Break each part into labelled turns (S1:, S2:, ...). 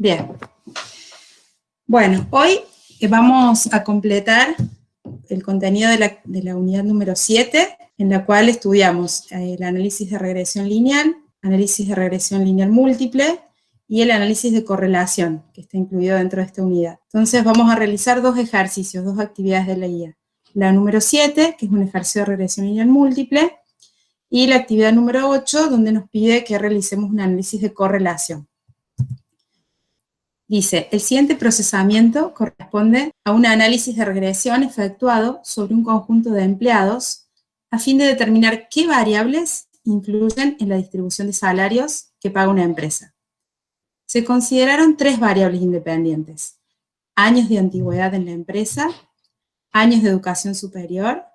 S1: Bien. Bueno, hoy vamos a completar el contenido de la unidad número 7, en la cual estudiamos el análisis de regresión lineal múltiple y el análisis de correlación, que está incluido dentro de esta unidad. Entonces vamos a realizar dos ejercicios, dos actividades de la guía. La número 7, que es un ejercicio de regresión lineal múltiple, y la actividad número 8, donde nos pide que realicemos un análisis de correlación. Dice, el siguiente procesamiento corresponde a un análisis de regresión efectuado sobre un conjunto de empleados a fin de determinar qué variables influyen en la distribución de salarios que paga una empresa. Se consideraron tres variables independientes: años de antigüedad en la empresa, años de educación superior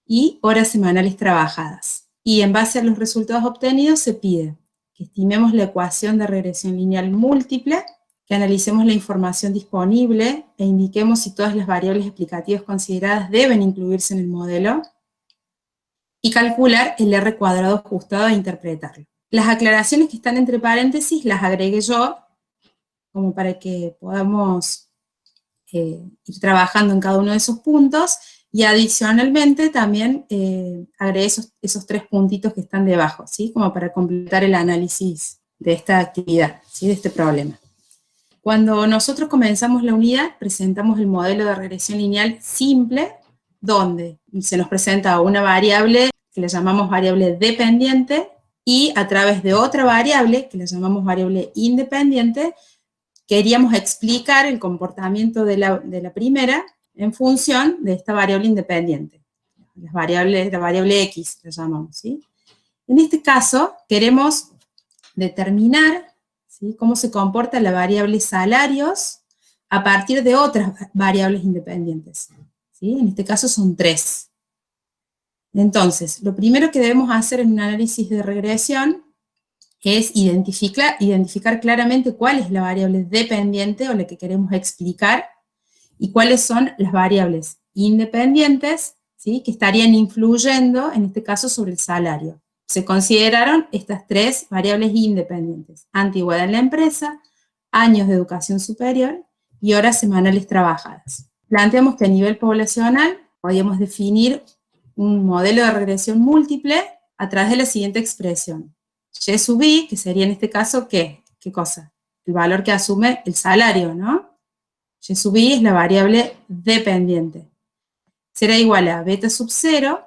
S1: y horas semanales trabajadas. Y en base a los resultados obtenidos se pide que estimemos la ecuación de regresión lineal múltiple, que analicemos la información disponible e indiquemos si todas las variables explicativas consideradas deben incluirse en el modelo, y calcular el R cuadrado ajustado e interpretarlo. Las aclaraciones que están entre paréntesis las agregué yo, como para que podamos ir trabajando en cada uno de esos puntos, y adicionalmente también agregué esos tres puntitos que están debajo, ¿sí? Como para completar el análisis de esta actividad, ¿sí? De este problema. Cuando nosotros comenzamos la unidad, presentamos el modelo de regresión lineal simple, donde se nos presenta una variable que le llamamos variable dependiente, y a través de otra variable, que le llamamos variable independiente, queríamos explicar el comportamiento de la primera en función de esta variable independiente. La variable X la llamamos, ¿sí? En este caso, queremos determinar, ¿sí?, cómo se comporta la variable salarios a partir de otras variables independientes, ¿sí? En este caso son tres. Entonces, lo primero que debemos hacer en un análisis de regresión es identificar claramente cuál es la variable dependiente o la que queremos explicar, y cuáles son las variables independientes, ¿sí?, que estarían influyendo, en este caso, sobre el salario. Se consideraron estas tres variables independientes: antigüedad en la empresa, años de educación superior y horas semanales trabajadas. Planteamos que a nivel poblacional podíamos definir un modelo de regresión múltiple a través de la siguiente expresión. Y sub i, que sería en este caso, ¿qué cosa? El valor que asume el salario, ¿no? Y sub i es la variable dependiente. Será igual a beta sub 0,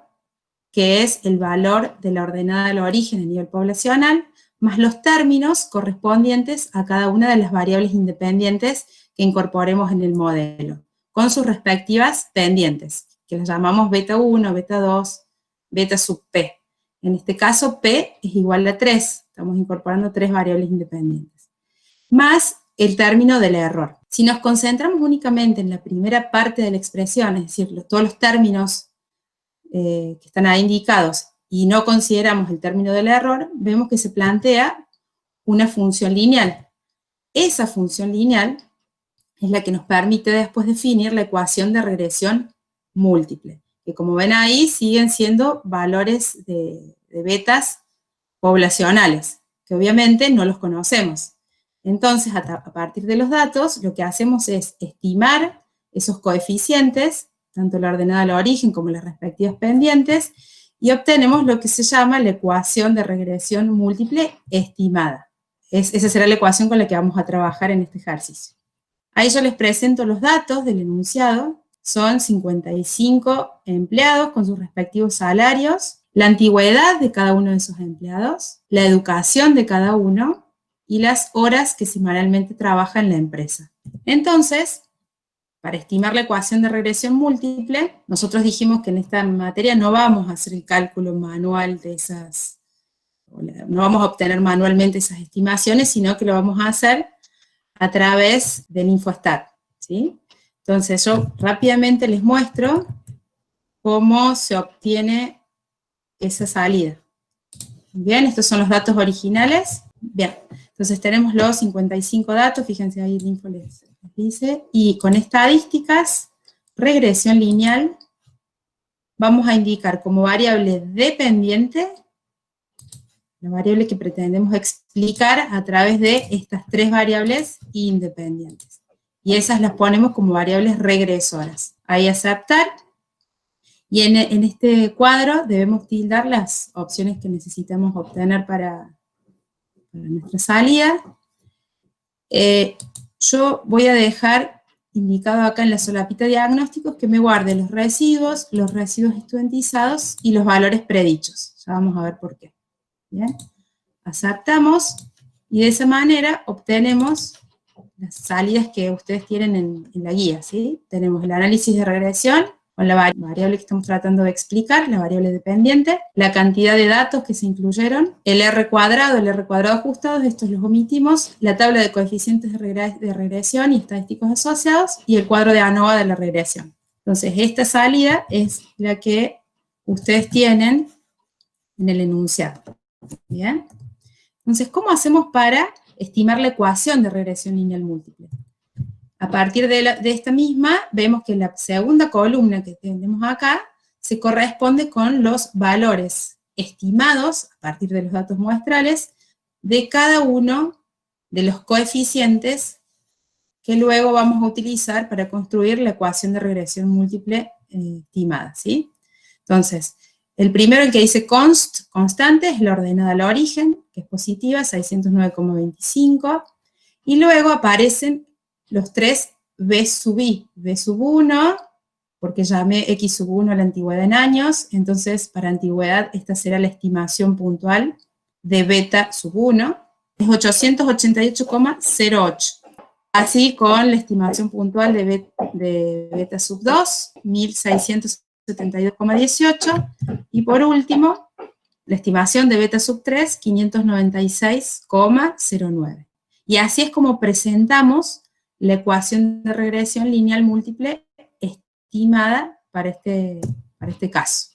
S1: que es el valor de la ordenada del origen a nivel poblacional, más los términos correspondientes a cada una de las variables independientes que incorporemos en el modelo, con sus respectivas pendientes, que las llamamos beta 1, beta 2, beta sub p. En este caso, p es igual a 3, estamos incorporando tres variables independientes, más el término del error. Si nos concentramos únicamente en la primera parte de la expresión, es decir, todos los términos que están ahí indicados, y no consideramos el término del error, vemos que se plantea una función lineal. Esa función lineal es la que nos permite después definir la ecuación de regresión múltiple, que como ven ahí siguen siendo valores de betas poblacionales, que obviamente no los conocemos. Entonces, a partir de los datos, lo que hacemos es estimar esos coeficientes, tanto la ordenada al origen como las respectivas pendientes, y obtenemos lo que se llama la ecuación de regresión múltiple estimada. Esa será la ecuación con la que vamos a trabajar en este ejercicio. Ahí yo les presento los datos del enunciado. Son 55 empleados con sus respectivos salarios, la antigüedad de cada uno de esos empleados, la educación de cada uno y las horas que semanalmente trabaja en la empresa. Entonces, para estimar la ecuación de regresión múltiple, nosotros dijimos que en esta materia no vamos a hacer el cálculo manual de esas, no vamos a obtener manualmente esas estimaciones, sino que lo vamos a hacer a través del InfoStat, ¿sí? Entonces yo rápidamente les muestro cómo se obtiene esa salida. Bien, estos son los datos originales. Bien, entonces tenemos los 55 datos, fíjense ahí el info les dice, y con estadísticas, regresión lineal, vamos a indicar como variable dependiente la variable que pretendemos explicar a través de estas tres variables independientes. Y esas las ponemos como variables regresoras. Ahí aceptar. Y en este cuadro debemos tildar las opciones que necesitamos obtener para nuestra salida. Yo voy a dejar indicado acá en la solapita de diagnósticos que me guarde los residuos estudiantizados y los valores predichos. Ya vamos a ver por qué. Bien. Aceptamos y de esa manera obtenemos las salidas que ustedes tienen en la guía, ¿sí? Tenemos el análisis de regresión con la variable que estamos tratando de explicar, la variable dependiente, la cantidad de datos que se incluyeron, el R cuadrado ajustados, estos los omitimos, la tabla de coeficientes de regresión y estadísticos asociados, y el cuadro de ANOVA de la regresión. Entonces, esta salida es la que ustedes tienen en el enunciado. ¿Bien? Entonces, ¿cómo hacemos para estimar la ecuación de regresión lineal múltiple? A partir de esta misma, vemos que la segunda columna que tenemos acá se corresponde con los valores estimados, a partir de los datos muestrales, de cada uno de los coeficientes que luego vamos a utilizar para construir la ecuación de regresión múltiple estimada, ¿sí? Entonces, el primero, el que dice constante, es la ordenada al origen, que es positiva, 609,25, y luego aparecen los tres B sub I, B sub 1, porque llamé X sub 1 a la antigüedad en años, entonces para antigüedad esta será la estimación puntual de beta sub 1, es 888,08. Así con la estimación puntual de beta sub 2, 1672,18, y por último, la estimación de beta sub 3, 596,09. Y así es como presentamos la ecuación de regresión lineal múltiple estimada para este caso.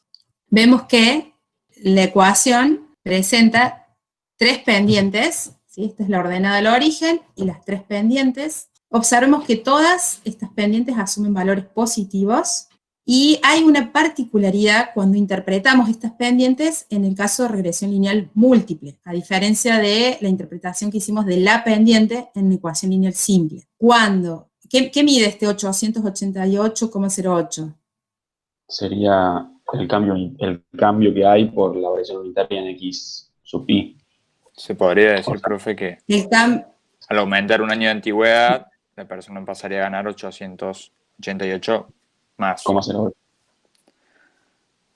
S1: Vemos que la ecuación presenta tres pendientes, ¿sí? Esta es la ordenada al origen y las tres pendientes. Observemos que todas estas pendientes asumen valores positivos, y hay una particularidad cuando interpretamos estas pendientes en el caso de regresión lineal múltiple, a diferencia de la interpretación que hicimos de la pendiente en la ecuación lineal simple. ¿Qué mide este 888,08?
S2: Sería el cambio que hay por la variación unitaria en X sub I.
S3: Se podría decir, profe, que al aumentar un año de antigüedad, la persona pasaría a ganar 888 más.
S2: 0,08.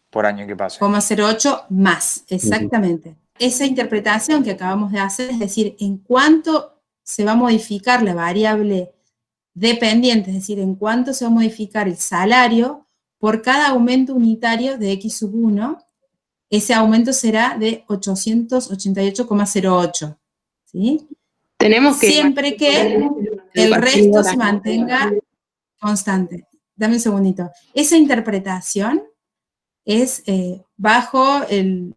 S3: Por año que pase.
S1: 0,08 más, exactamente. Esa interpretación que acabamos de hacer, es decir, en cuánto se va a modificar la variable dependiente, es decir, en cuánto se va a modificar el salario por cada aumento unitario de X sub 1, ese aumento será de 888,08, ¿sí?
S4: Tenemos que...
S1: Siempre que el resto se mantenga constante. Dame un segundito. Esa interpretación es no bajo el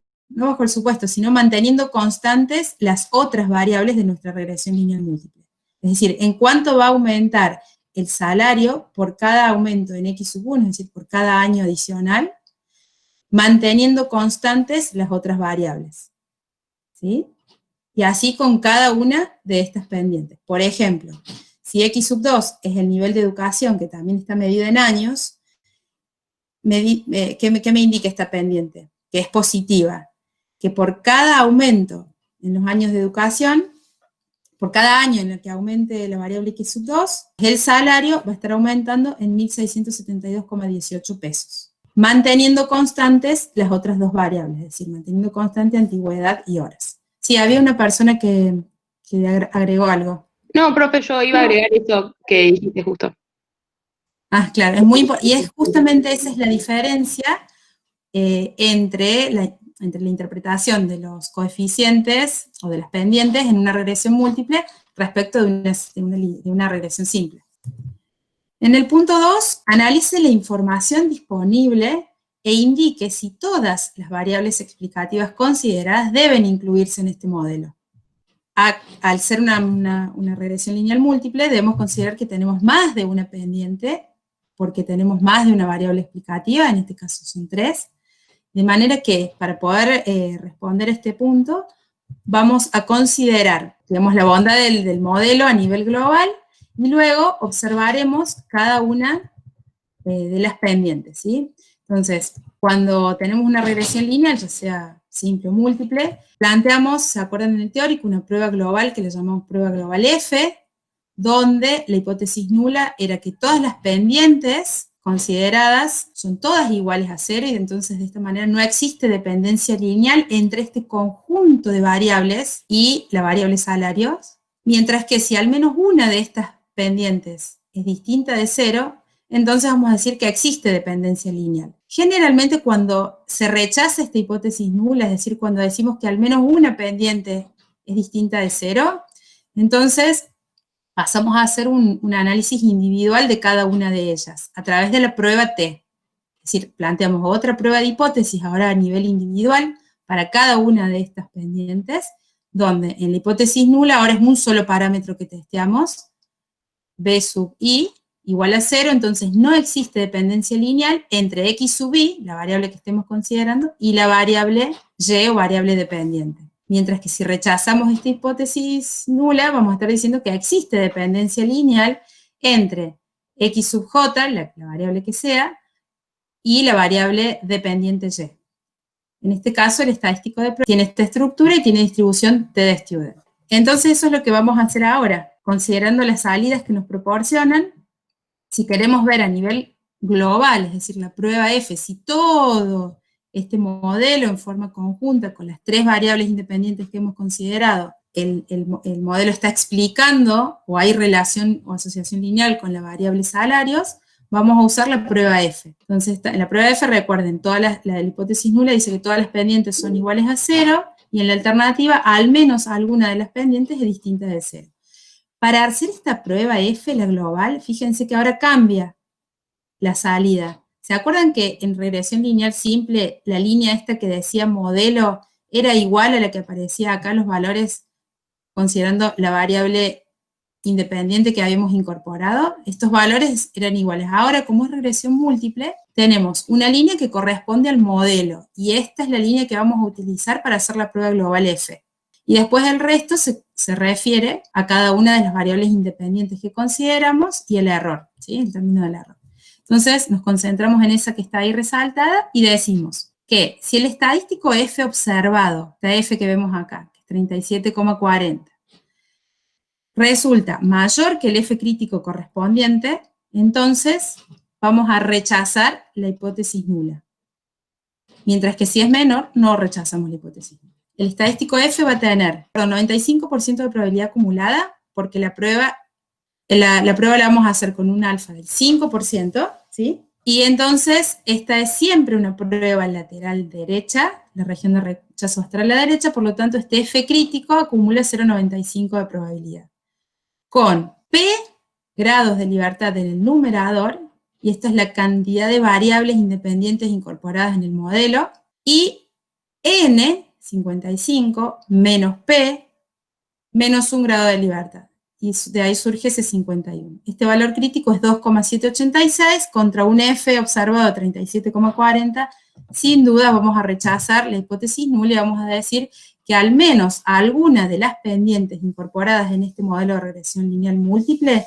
S1: supuesto, sino manteniendo constantes las otras variables de nuestra regresión lineal múltiple. Es decir, en cuánto va a aumentar el salario por cada aumento en X sub 1, es decir, por cada año adicional, manteniendo constantes las otras variables. ¿Sí? Y así con cada una de estas pendientes. Por ejemplo, si X sub 2 es el nivel de educación, que también está medido en años, ¿qué me indica esta pendiente? Que es positiva. Que por cada aumento en los años de educación, por cada año en el que aumente la variable X sub 2, el salario va a estar aumentando en 1.672,18 pesos. Manteniendo constantes las otras dos variables, es decir, manteniendo constante antigüedad y horas. Sí, había una persona que agregó algo.
S4: No, profe, yo iba a agregar eso que dijiste justo.
S1: Ah, claro, es muy importante, y es justamente esa es la diferencia entre la interpretación de los coeficientes o de las pendientes en una regresión múltiple respecto de una regresión simple. En el punto 2, analice la información disponible e indique si todas las variables explicativas consideradas deben incluirse en este modelo. Al ser una regresión lineal múltiple, debemos considerar que tenemos más de una pendiente, porque tenemos más de una variable explicativa, en este caso son 3, de manera que para poder responder a este punto, vamos a considerar, digamos, la bondad del modelo a nivel global, y luego observaremos cada una de las pendientes, ¿sí? Entonces, cuando tenemos una regresión lineal, ya sea simple o múltiple, planteamos, ¿se acuerdan en el teórico? Una prueba global que le llamamos prueba global F, donde la hipótesis nula era que todas las pendientes consideradas son todas iguales a 0, y entonces de esta manera no existe dependencia lineal entre este conjunto de variables y la variable salarios, mientras que si al menos una de estas pendientes es distinta de 0, entonces vamos a decir que existe dependencia lineal. Generalmente cuando se rechaza esta hipótesis nula, es decir, cuando decimos que al menos una pendiente es distinta de 0, entonces pasamos a hacer un análisis individual de cada una de ellas, a través de la prueba T. Es decir, planteamos otra prueba de hipótesis, ahora a nivel individual, para cada una de estas pendientes, donde en la hipótesis nula ahora es un solo parámetro que testeamos, B sub I, igual a 0, entonces no existe dependencia lineal entre x sub i, la variable que estemos considerando, y la variable y o variable dependiente. Mientras que si rechazamos esta hipótesis nula, vamos a estar diciendo que existe dependencia lineal entre x sub j, la variable que sea, y la variable dependiente y. En este caso, el estadístico de prueba tiene esta estructura y tiene distribución T de Student. Entonces eso es lo que vamos a hacer ahora, considerando las salidas que nos proporcionan. Si queremos ver a nivel global, es decir, la prueba F, si todo este modelo en forma conjunta con las tres variables independientes que hemos considerado, el modelo está explicando, o hay relación o asociación lineal con la variable salarios, vamos a usar la prueba F. Entonces, en la prueba F, recuerden, la hipótesis nula dice que todas las pendientes son iguales a 0, y en la alternativa, al menos alguna de las pendientes es distinta de 0. Para hacer esta prueba F, la global, fíjense que ahora cambia la salida. ¿Se acuerdan que en regresión lineal simple, la línea esta que decía modelo era igual a la que aparecía acá, los valores considerando la variable independiente que habíamos incorporado? Estos valores eran iguales. Ahora, como es regresión múltiple, tenemos una línea que corresponde al modelo, y esta es la línea que vamos a utilizar para hacer la prueba global F. Y después el resto se refiere a cada una de las variables independientes que consideramos y el error, ¿sí? El término del error. Entonces nos concentramos en esa que está ahí resaltada y decimos que si el estadístico F observado, la F que vemos acá, que es 37,40, resulta mayor que el F crítico correspondiente, entonces vamos a rechazar la hipótesis nula. Mientras que si es menor, no rechazamos la hipótesis nula. El estadístico F va a tener 95% de probabilidad acumulada, porque la prueba la vamos a hacer con un alfa del 5%, ¿sí? Y entonces esta es siempre una prueba lateral derecha, la región de rechazo astral a la derecha, por lo tanto este F crítico acumula 0,95 de probabilidad. Con P grados de libertad en el numerador, y esta es la cantidad de variables independientes incorporadas en el modelo, y N, 55, menos P, menos 1 grado de libertad. Y de ahí surge ese 51. Este valor crítico es 2,786 contra un F observado de 37,40. Sin duda vamos a rechazar la hipótesis nula y vamos a decir que al menos alguna de las pendientes incorporadas en este modelo de regresión lineal múltiple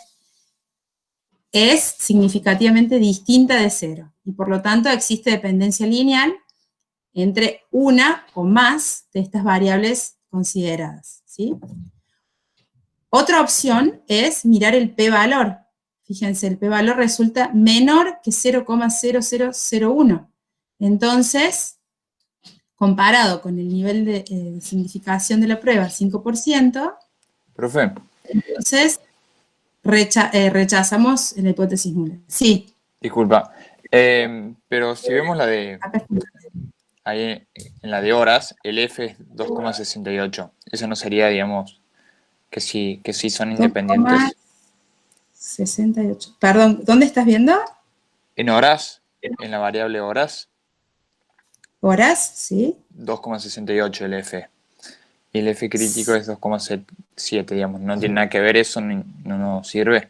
S1: es significativamente distinta de 0. Y por lo tanto existe dependencia lineal entre una o más de estas variables consideradas, ¿sí? Otra opción es mirar el p-valor. Fíjense, el p-valor resulta menor que 0,0001. Entonces, comparado con el nivel de significación de la prueba, 5%,
S3: profe,
S1: entonces rechazamos la hipótesis nula. Sí.
S3: Disculpa, pero si vemos la de... Ahí en la de horas, el F es 2,68. Eso no sería, digamos, que sí son independientes.
S1: 2,68. Perdón, ¿dónde estás viendo?
S3: En horas, en la variable horas.
S1: Horas, sí.
S3: 2,68 el F. Y el F crítico es 2,7, digamos. No tiene nada que ver, eso no sirve.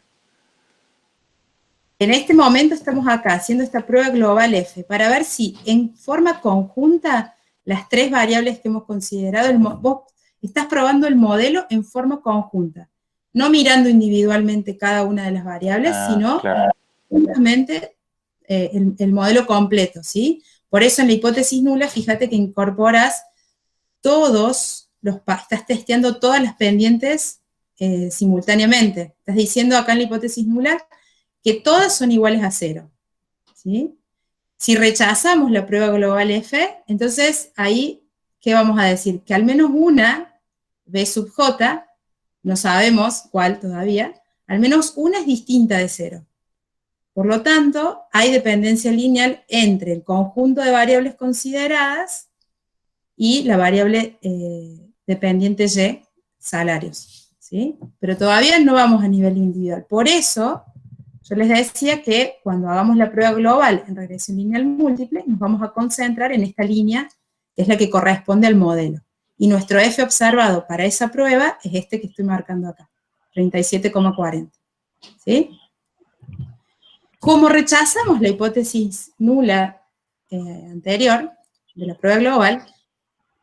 S1: En este momento estamos acá haciendo esta prueba global F para ver si en forma conjunta las tres variables que hemos considerado, Estás probando el modelo en forma conjunta, no mirando individualmente cada una de las variables, sino justamente el modelo completo, ¿sí? Por eso en la hipótesis nula, fíjate que incorporas estás testeando todas las pendientes simultáneamente. Estás diciendo acá en la hipótesis nula que todas son iguales a 0, ¿sí? Si rechazamos la prueba global F, entonces ahí, ¿qué vamos a decir? Que al menos una, B sub J, no sabemos cuál todavía, al menos una es distinta de 0. Por lo tanto, hay dependencia lineal entre el conjunto de variables consideradas y la variable dependiente Y, salarios, ¿sí? Pero todavía no vamos a nivel individual. Por eso, yo les decía que cuando hagamos la prueba global en regresión lineal múltiple, nos vamos a concentrar en esta línea, que es la que corresponde al modelo. Y nuestro F observado para esa prueba es este que estoy marcando acá, 37,40, ¿sí? Como rechazamos la hipótesis nula anterior, de la prueba global,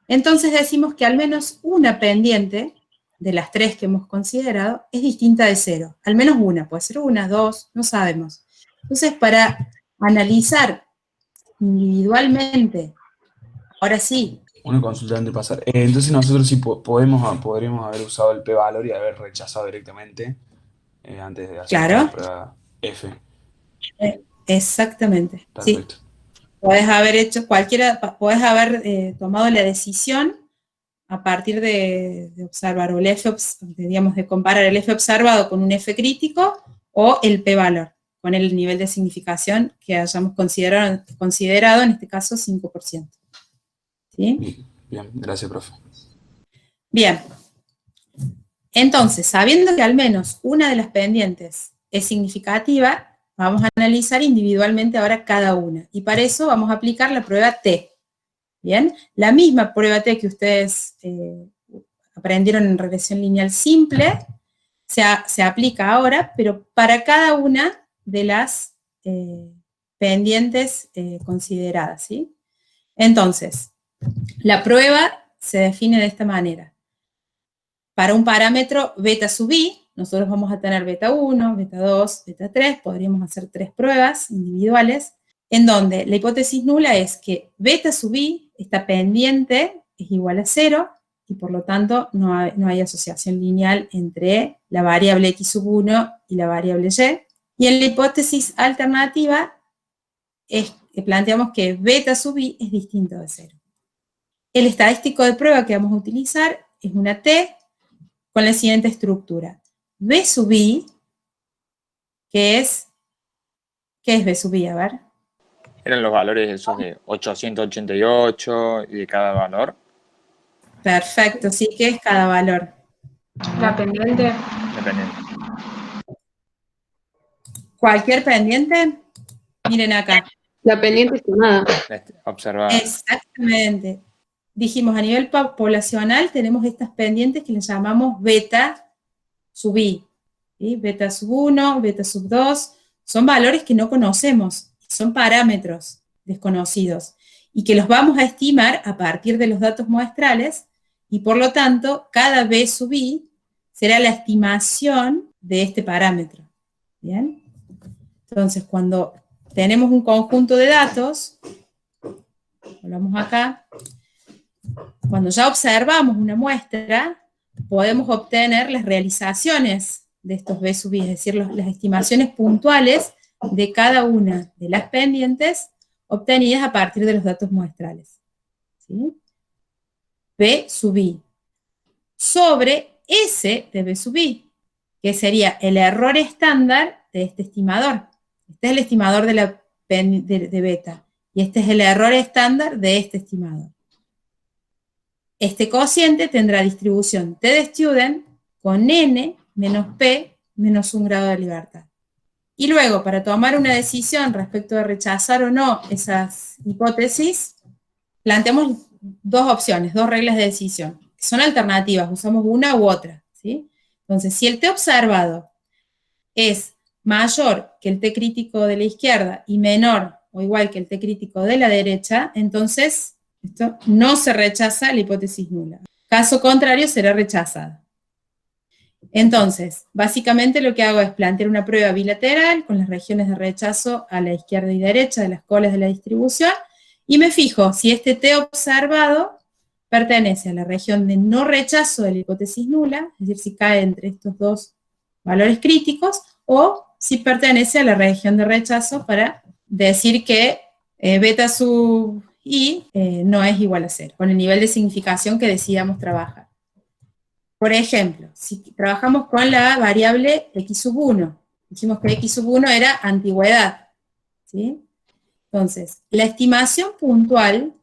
S1: entonces decimos que al menos una pendiente de las 3 que hemos considerado es distinta de 0. Al menos una, puede ser una, 2, no sabemos. Entonces, para analizar individualmente, ahora sí.
S5: Una consulta antes de pasar. Entonces nosotros sí podríamos haber usado el p-valor y haber rechazado directamente antes de hacer la prueba F.
S1: Exactamente.
S5: Perfecto.
S1: Sí. Podés haber hecho podés haber tomado la decisión a partir de observar, o el F, digamos, de comparar el F observado con un F crítico, o el p-valor, con el nivel de significación que hayamos considerado, en este caso 5%. ¿Sí?
S5: Bien, gracias, profe.
S1: Bien. Entonces, sabiendo que al menos una de las pendientes es significativa, vamos a analizar individualmente ahora cada una. Y para eso vamos a aplicar la prueba T. Bien, la misma prueba T que ustedes aprendieron en regresión lineal simple, se aplica ahora, pero para cada una de las pendientes consideradas, ¿sí? Entonces, la prueba se define de esta manera. Para un parámetro beta sub i, nosotros vamos a tener beta 1, beta 2, beta 3, podríamos hacer 3 pruebas individuales, en donde la hipótesis nula es que beta sub i, esta pendiente, es igual a 0, y por lo tanto no hay asociación lineal entre la variable x sub 1 y la variable y. Y en la hipótesis alternativa, planteamos que beta sub i es distinto de 0. El estadístico de prueba que vamos a utilizar es una T con la siguiente estructura. B sub i, ¿qué es B sub i? A ver.
S3: Eran los valores esos de 888 y de cada valor.
S1: Perfecto, sí, ¿qué es cada valor?
S4: La pendiente.
S3: La pendiente.
S1: ¿Cualquier pendiente? Miren acá.
S4: La pendiente estimada.
S3: Observada.
S1: Exactamente. Dijimos, a nivel poblacional tenemos estas pendientes que les llamamos beta sub i. ¿Sí? Beta sub 1, beta sub 2, son valores que no conocemos, son parámetros desconocidos, y que los vamos a estimar a partir de los datos muestrales, y por lo tanto, cada b sub i será la estimación de este parámetro. ¿Bien? Entonces, cuando tenemos un conjunto de datos, volvamos acá, cuando ya observamos una muestra, podemos obtener las realizaciones de estos B sub i, es decir, las estimaciones puntuales de cada una de las pendientes obtenidas a partir de los datos muestrales. ¿Sí? B sub i sobre S de B sub i, que sería el error estándar de este estimador. Este es el estimador de beta, y este es el error estándar de este estimador. Este cociente tendrá distribución T de student con n menos p menos un grado de libertad. Y luego, para tomar una decisión respecto de rechazar o no esas hipótesis, planteamos dos opciones, dos reglas de decisión, que son alternativas, usamos una u otra, ¿sí? Entonces, si el T observado es mayor que el T crítico de la izquierda y menor o igual que el T crítico de la derecha, entonces esto no se rechaza la hipótesis nula. Caso contrario, será rechazada. Entonces, básicamente lo que hago es plantear una prueba bilateral con las regiones de rechazo a la izquierda y derecha de las colas de la distribución, y me fijo si este T observado pertenece a la región de no rechazo de la hipótesis nula, es decir, si cae entre estos dos valores críticos, o si pertenece a la región de rechazo para decir que beta sub i no es igual a 0, con el nivel de significación que decidamos trabajar. Por ejemplo, si trabajamos con la variable x sub 1, dijimos que x sub 1 era antigüedad, ¿sí? Entonces, la estimación puntual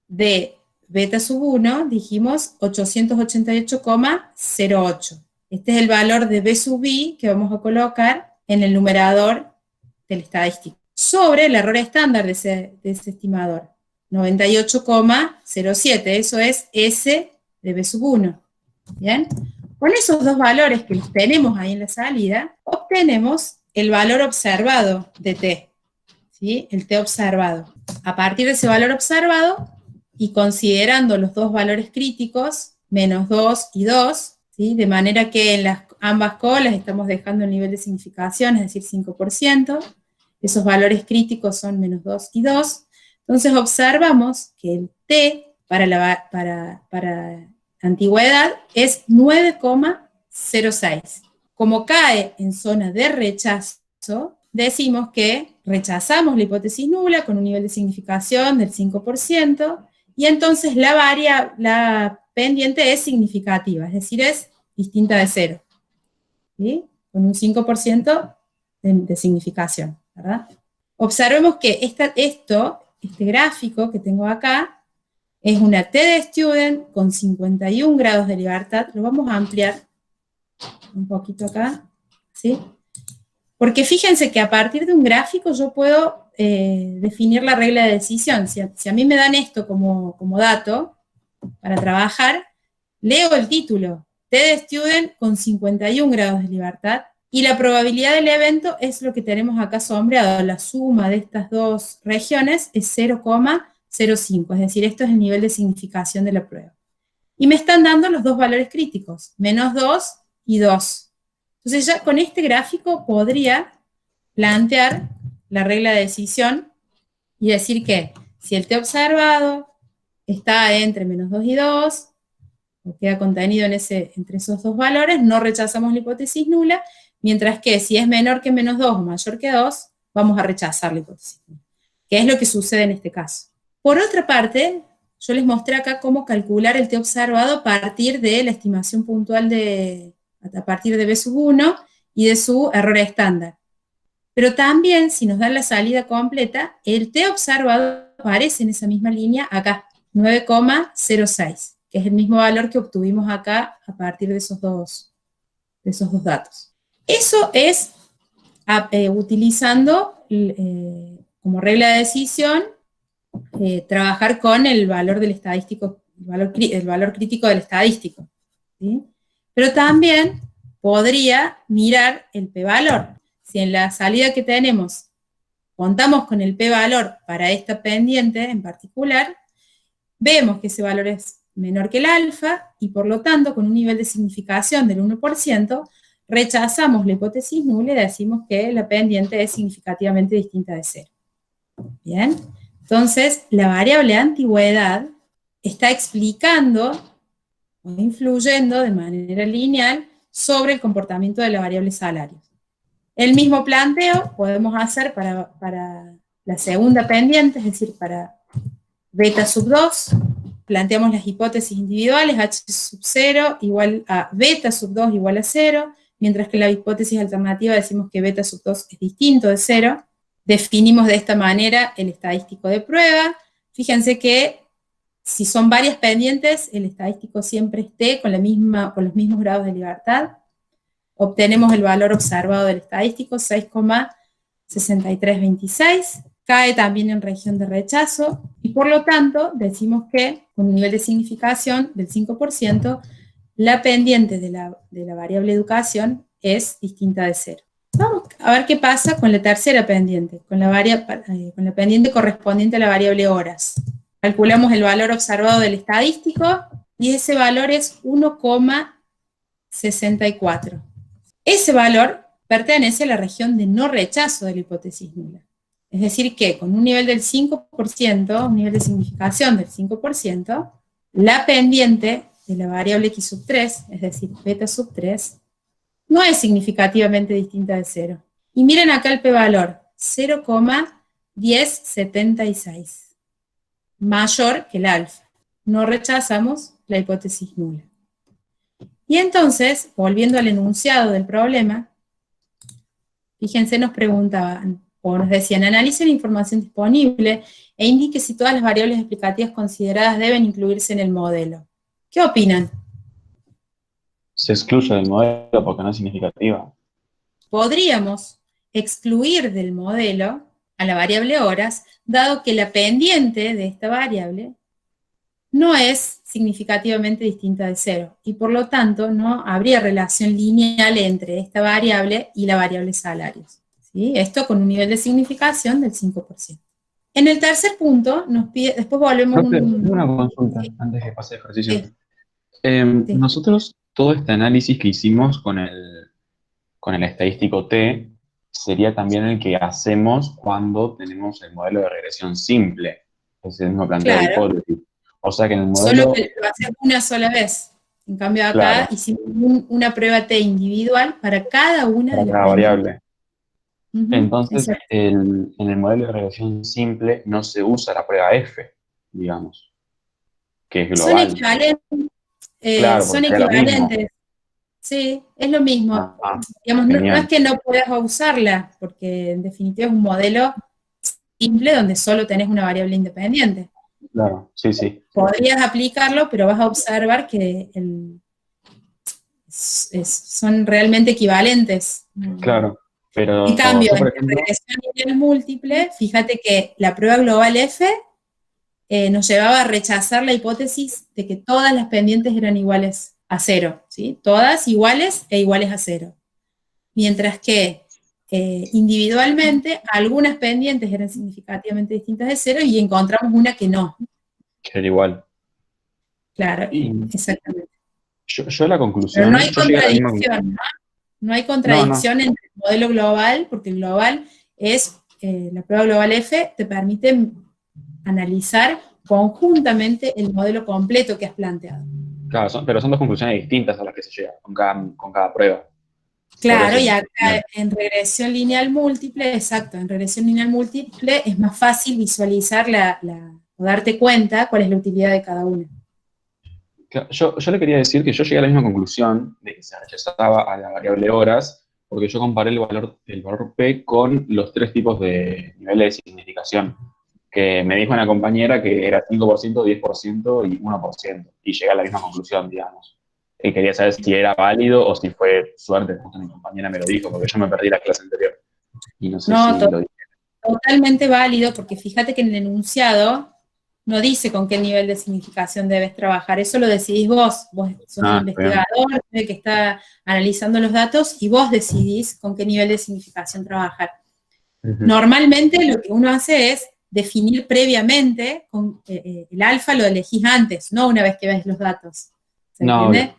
S1: de beta sub 1, dijimos 888,08. Este es el valor de b sub i que vamos a colocar en el numerador del estadístico, sobre el error estándar de ese estimador, 98,07, eso es S de b sub 1. ¿Bien? Con esos dos valores que los tenemos ahí en la salida, obtenemos el valor observado de T, ¿sí? El T observado. A partir de ese valor observado, y considerando los dos valores críticos, menos 2 y 2, ¿sí? De manera que en ambas colas estamos dejando el nivel de significación, es decir, 5%, esos valores críticos son menos 2 y 2, entonces observamos que el T para antigüedad es 9,06. Como cae en zona de rechazo, decimos que rechazamos la hipótesis nula con un nivel de significación del 5%, y entonces la pendiente es significativa, es decir, es distinta de 0, ¿sí? Con un 5% de significación, ¿verdad? Observemos que este gráfico que tengo acá es una T de student con 51 grados de libertad. Lo vamos a ampliar un poquito acá, ¿sí? Porque fíjense que a partir de un gráfico yo puedo definir la regla de decisión. Si a mí me dan esto como dato para trabajar, leo el título, T de student con 51 grados de libertad, y la probabilidad del evento es lo que tenemos acá sombreado. La suma de estas dos regiones es 0,05, es decir, esto es el nivel de significación de la prueba. Y me están dando los dos valores críticos, menos 2 y 2. Entonces ya con este gráfico podría plantear la regla de decisión y decir que si el T observado está entre menos 2 y 2, o queda contenido entre esos dos valores, no rechazamos la hipótesis nula, mientras que si es menor que menos 2 o mayor que 2, vamos a rechazar la hipótesis nula, que es lo que sucede en este caso. Por otra parte, yo les mostré acá cómo calcular el T observado a partir de la estimación puntual a partir de B sub 1 y de su error estándar. Pero también, si nos dan la salida completa, el T observado aparece en esa misma línea acá, 9,06, que es el mismo valor que obtuvimos acá a partir de esos dos datos. Eso es utilizando como regla de decisión trabajar con el valor del estadístico, el valor crítico del estadístico, ¿sí? Pero también podría mirar el p-valor. Si en la salida que tenemos contamos con el p-valor para esta pendiente en particular, vemos que ese valor es menor que el alfa, y por lo tanto, con un nivel de significación del 1%, rechazamos la hipótesis nula y decimos que la pendiente es significativamente distinta de 0. Bien, entonces la variable antigüedad está explicando o influyendo de manera lineal sobre el comportamiento de la variable salario. El mismo planteo podemos hacer para la segunda pendiente, es decir, para beta sub 2, planteamos las hipótesis individuales, h sub 0 igual a beta sub 2 igual a 0, mientras que la hipótesis alternativa decimos que beta sub 2 es distinto de 0, definimos de esta manera el estadístico de prueba. Fíjense que si son varias pendientes, el estadístico siempre esté con los mismos grados de libertad. Obtenemos el valor observado del estadístico, 6,6326, cae también en región de rechazo, y por lo tanto decimos que con un nivel de significación del 5%, la pendiente de la variable educación es distinta de 0. Vamos a ver qué pasa con la tercera pendiente, con la pendiente correspondiente a la variable horas. Calculamos el valor observado del estadístico, y ese valor es 1,64. Ese valor pertenece a la región de no rechazo de la hipótesis nula. Es decir que con un nivel del 5%, un nivel de significación del 5%, la pendiente de la variable x sub 3, es decir, beta sub 3, no es significativamente distinta de 0. Y miren acá el p-valor, 0,1076, mayor que el alfa. No rechazamos la hipótesis nula. Y entonces, volviendo al enunciado del problema, fíjense, nos preguntaban, o nos decían, analice la información disponible e indique si todas las variables explicativas consideradas deben incluirse en el modelo. ¿Qué opinan?
S2: Se excluye del modelo porque no es significativa.
S1: Podríamos excluir del modelo a la variable horas, dado que la pendiente de esta variable no es significativamente distinta de 0, y por lo tanto no habría relación lineal entre esta variable y la variable salarios. ¿Sí? Esto con un nivel de significación del 5%. En el tercer punto, nos pide, después volvemos a
S2: una consulta antes de pasar el ejercicio. Sí. Nosotros, todo este análisis que hicimos con el estadístico T, sería también el que hacemos cuando tenemos el modelo de regresión simple. Es el mismo planteo de hipótesis. O sea que en el modelo...
S1: Solo que lo hacemos una sola vez. En cambio acá hicimos una prueba T individual para cada una de las
S2: variable. Entonces, en el modelo de regresión simple no se usa la prueba F, digamos, que es global.
S1: Son equivalentes. Son equivalentes. Sí, es lo mismo. Digamos, no es que no puedas usarla, porque en definitiva es un modelo simple donde solo tenés una variable independiente.
S2: Claro, sí.
S1: Podrías aplicarlo, pero vas a observar que son realmente equivalentes.
S2: Claro, pero...
S1: En cambio, en regresión lineal múltiple, fíjate que la prueba global F nos llevaba a rechazar la hipótesis de que todas las pendientes eran iguales a 0, ¿sí? Todas iguales e iguales a 0. Mientras que individualmente algunas pendientes eran significativamente distintas de 0 y encontramos una que no.
S2: Que era igual.
S1: Claro, exactamente.
S2: Yo la conclusión...
S1: Pero no hay contradicción, ¿no? No hay contradicción entre el modelo global, porque el global es, la prueba global F te permite analizar conjuntamente el modelo completo que has planteado.
S2: Claro, pero son dos conclusiones distintas a las que se llega con cada prueba.
S1: Claro, y acá en regresión lineal múltiple, exacto, en regresión lineal múltiple es más fácil visualizar o darte cuenta cuál es la utilidad de cada una.
S2: Yo le quería decir que yo llegué a la misma conclusión de que se rechazaba a la variable horas, porque yo comparé el valor P con los 3 tipos de niveles de significación, que me dijo una compañera que era 5%, 10% y 1%, y llegué a la misma conclusión, digamos. Y quería saber si era válido o si fue suerte, justo mi compañera me lo dijo, porque yo me perdí la clase anterior. Y no sé si lo dije.
S1: Totalmente válido, porque fíjate que en el enunciado no dice con qué nivel de significación debes trabajar, eso lo decidís vos. Vos sos el investigador que está analizando los datos y vos decidís con qué nivel de significación trabajar. Normalmente lo que uno hace es definir previamente, el alfa lo elegís antes, no una vez que ves los datos. ¿Se entiende?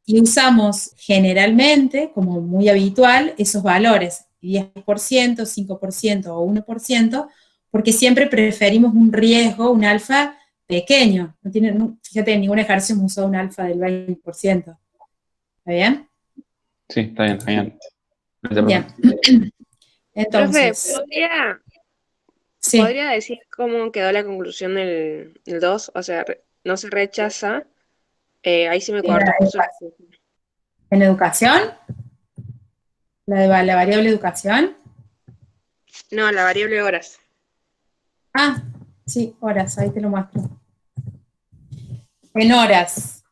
S1: Y usamos generalmente, como muy habitual, esos valores, 10%, 5% o 1%, porque siempre preferimos un riesgo, un alfa pequeño. Fíjate, en ningún ejercicio hemos usado un alfa del 20%. ¿Está bien?
S2: Sí, está bien.
S4: Bien.
S1: Entonces,
S4: ¿podría decir cómo quedó la conclusión del 2? O sea, no se rechaza. Ahí sí me corta.
S1: ¿En educación? ¿La variable educación?
S4: No, la variable horas.
S1: Ah, sí, horas, ahí te lo muestro. En horas.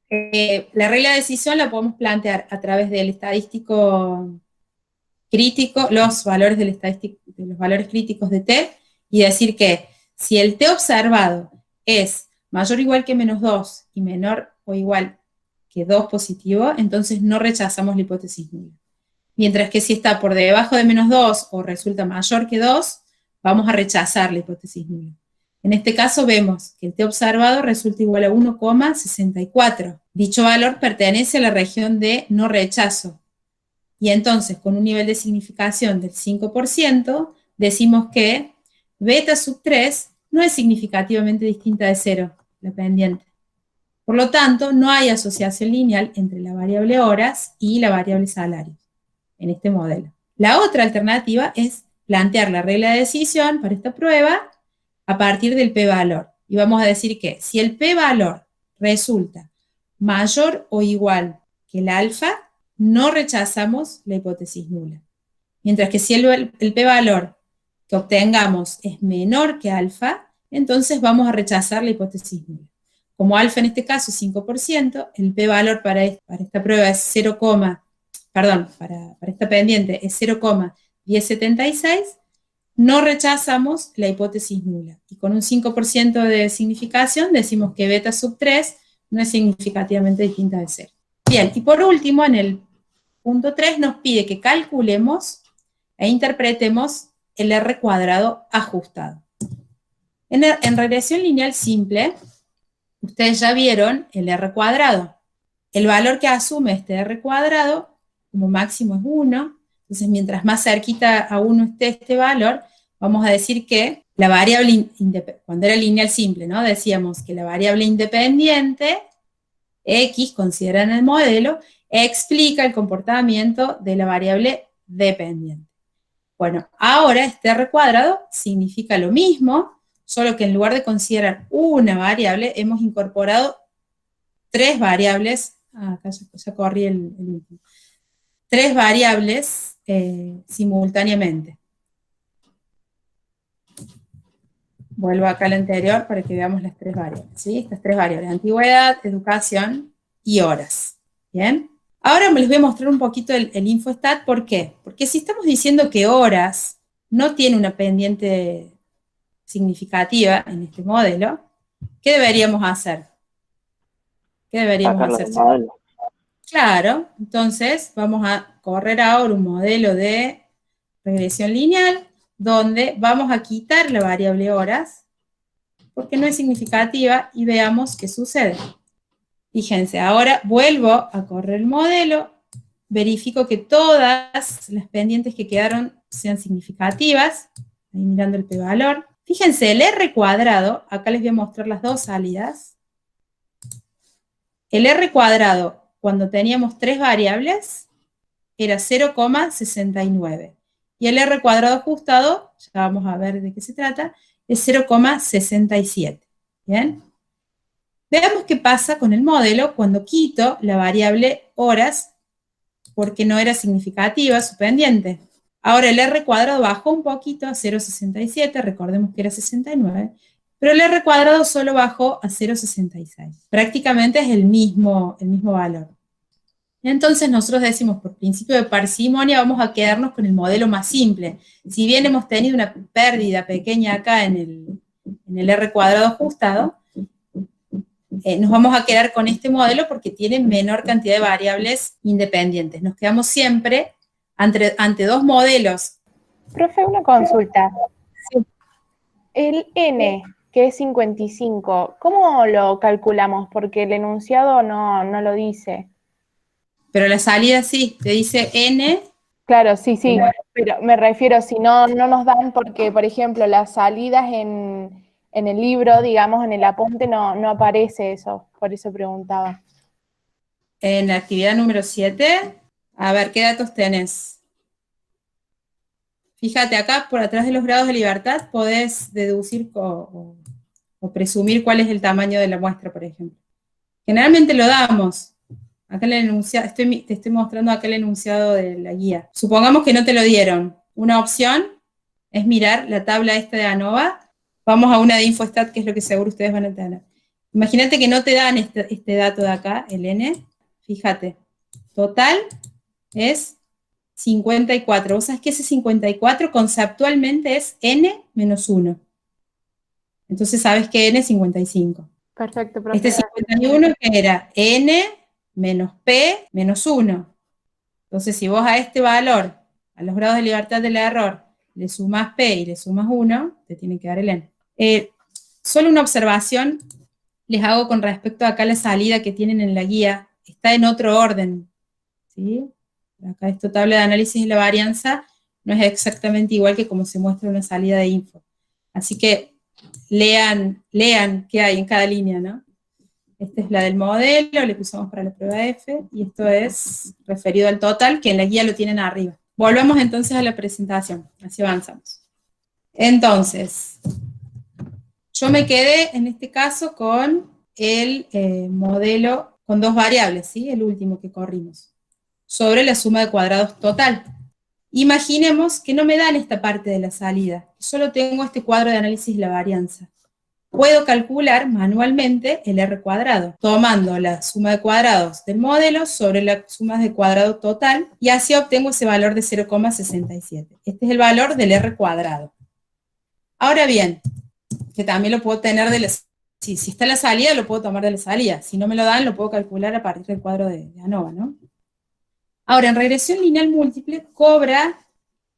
S1: La regla de decisión la podemos plantear a través del estadístico crítico, los valores de los valores críticos de T, y decir que si el T observado es mayor o igual que -2 y menor o igual que 2 positivo, entonces no rechazamos la hipótesis nula. Mientras que si está por debajo de -2 o resulta mayor que 2, vamos a rechazar la hipótesis nula. En este caso vemos que el t observado resulta igual a 1,64. Dicho valor pertenece a la región de no rechazo. Y entonces, con un nivel de significación del 5%, decimos que beta sub 3 no es significativamente distinta de 0, la pendiente. Por lo tanto, no hay asociación lineal entre la variable horas y la variable salario en este modelo. La otra alternativa es plantear la regla de decisión para esta prueba a partir del p-valor. Y vamos a decir que si el p-valor resulta mayor o igual que el alfa, no rechazamos la hipótesis nula. Mientras que si el p-valor que obtengamos es menor que alfa, entonces vamos a rechazar la hipótesis nula. Como alfa en este caso es 5%, el p-valor para esta prueba es para esta pendiente es 0,1076, no rechazamos la hipótesis nula. Y con un 5% de significación decimos que beta sub 3 no es significativamente distinta de 0. Bien, y por último, en el punto 3 nos pide que calculemos e interpretemos el R cuadrado ajustado. En regresión lineal simple, ustedes ya vieron el R cuadrado. El valor que asume este R cuadrado, como máximo es 1, entonces mientras más cerquita a 1 esté este valor, vamos a decir que la variable, cuando era lineal simple, ¿no? Decíamos que la variable independiente, X, considerada en el modelo, explica el comportamiento de la variable dependiente. Bueno, ahora este R cuadrado significa lo mismo, solo que en lugar de considerar una variable, hemos incorporado 3 variables, acá ya corrí el último, 3 variables simultáneamente. Vuelvo acá al anterior para que veamos las 3 variables, ¿sí? Estas 3 variables, antigüedad, educación y horas, ¿bien? Ahora les voy a mostrar un poquito el infostat, ¿por qué? Porque si estamos diciendo que horas no tiene una pendiente significativa en este modelo, ¿qué deberíamos hacer? ¿Qué deberíamos hacer? Claro, entonces vamos a correr ahora un modelo de regresión lineal, donde vamos a quitar la variable horas, porque no es significativa, y veamos qué sucede. Fíjense, ahora vuelvo a correr el modelo, verifico que todas las pendientes que quedaron sean significativas, ahí mirando el p-valor. Fíjense, el R cuadrado, acá les voy a mostrar las 2 salidas. El R cuadrado, cuando teníamos 3 variables, era 0,69. Y el R cuadrado ajustado, ya vamos a ver de qué se trata, es 0,67. ¿Bien? Veamos qué pasa con el modelo cuando quito la variable horas, porque no era significativa su pendiente. Ahora el R cuadrado bajó un poquito a 0,67, recordemos que era 69, pero el R cuadrado solo bajó a 0,66. Prácticamente es el mismo valor. Entonces nosotros decimos, por principio de parsimonia, vamos a quedarnos con el modelo más simple. Si bien hemos tenido una pérdida pequeña acá en el R cuadrado ajustado, nos vamos a quedar con este modelo porque tiene menor cantidad de variables independientes. Nos quedamos siempre ante 2 modelos.
S6: Profe, una consulta.
S1: Sí.
S6: El N, que es 55, ¿cómo lo calculamos? Porque el enunciado no lo dice.
S1: Pero la salida sí, te dice N.
S6: Claro, sí, pero me refiero, si no nos dan, porque, por ejemplo, las salidas en el libro, digamos, en el apunte, no aparece eso, por eso preguntaba.
S1: En la actividad número 7, a ver, ¿qué datos tenés? Fíjate, acá por atrás de los grados de libertad podés deducir o presumir cuál es el tamaño de la muestra, por ejemplo. Generalmente lo damos. Acá en el enunciado, te estoy mostrando acá el enunciado de la guía. Supongamos que no te lo dieron. Una opción es mirar la tabla esta de ANOVA. Vamos a una de Infostat, que es lo que seguro ustedes van a tener. Imagínate que no te dan este dato de acá, el N. Fíjate, total es 54. Vos sabés que ese 54 conceptualmente es N menos 1. Entonces sabes que N es 55.
S6: Perfecto, profe.
S1: Este 51 que era N menos P menos 1. Entonces, si vos a este valor, a los grados de libertad del error, le sumás P y le sumás 1, te tiene que dar el N. Solo una observación les hago con respecto a acá la salida que tienen en la guía. Está en otro orden, ¿sí? Acá esta tabla de análisis de la varianza no es exactamente igual que como se muestra una salida de info. Así que lean qué hay en cada línea, ¿no? Esta es la del modelo, le pusimos para la prueba F, y esto es referido al total, que en la guía lo tienen arriba. Volvemos entonces a la presentación, así avanzamos. Entonces, yo me quedé en este caso con el modelo con dos variables, ¿sí? El último que corrimos, sobre la suma de cuadrados total. Imaginemos que no me dan esta parte de la salida, solo tengo este cuadro de análisis de la varianza. Puedo calcular manualmente el R cuadrado, tomando la suma de cuadrados del modelo sobre la suma de cuadrado total, y así obtengo ese valor de 0,67. Este es el valor del R cuadrado. Ahora bien, que también lo puedo tener de la... Si está en la salida, lo puedo tomar de la salida. Si no me lo dan, lo puedo calcular a partir del cuadro de ANOVA, ¿no? Ahora, en regresión lineal múltiple, cobra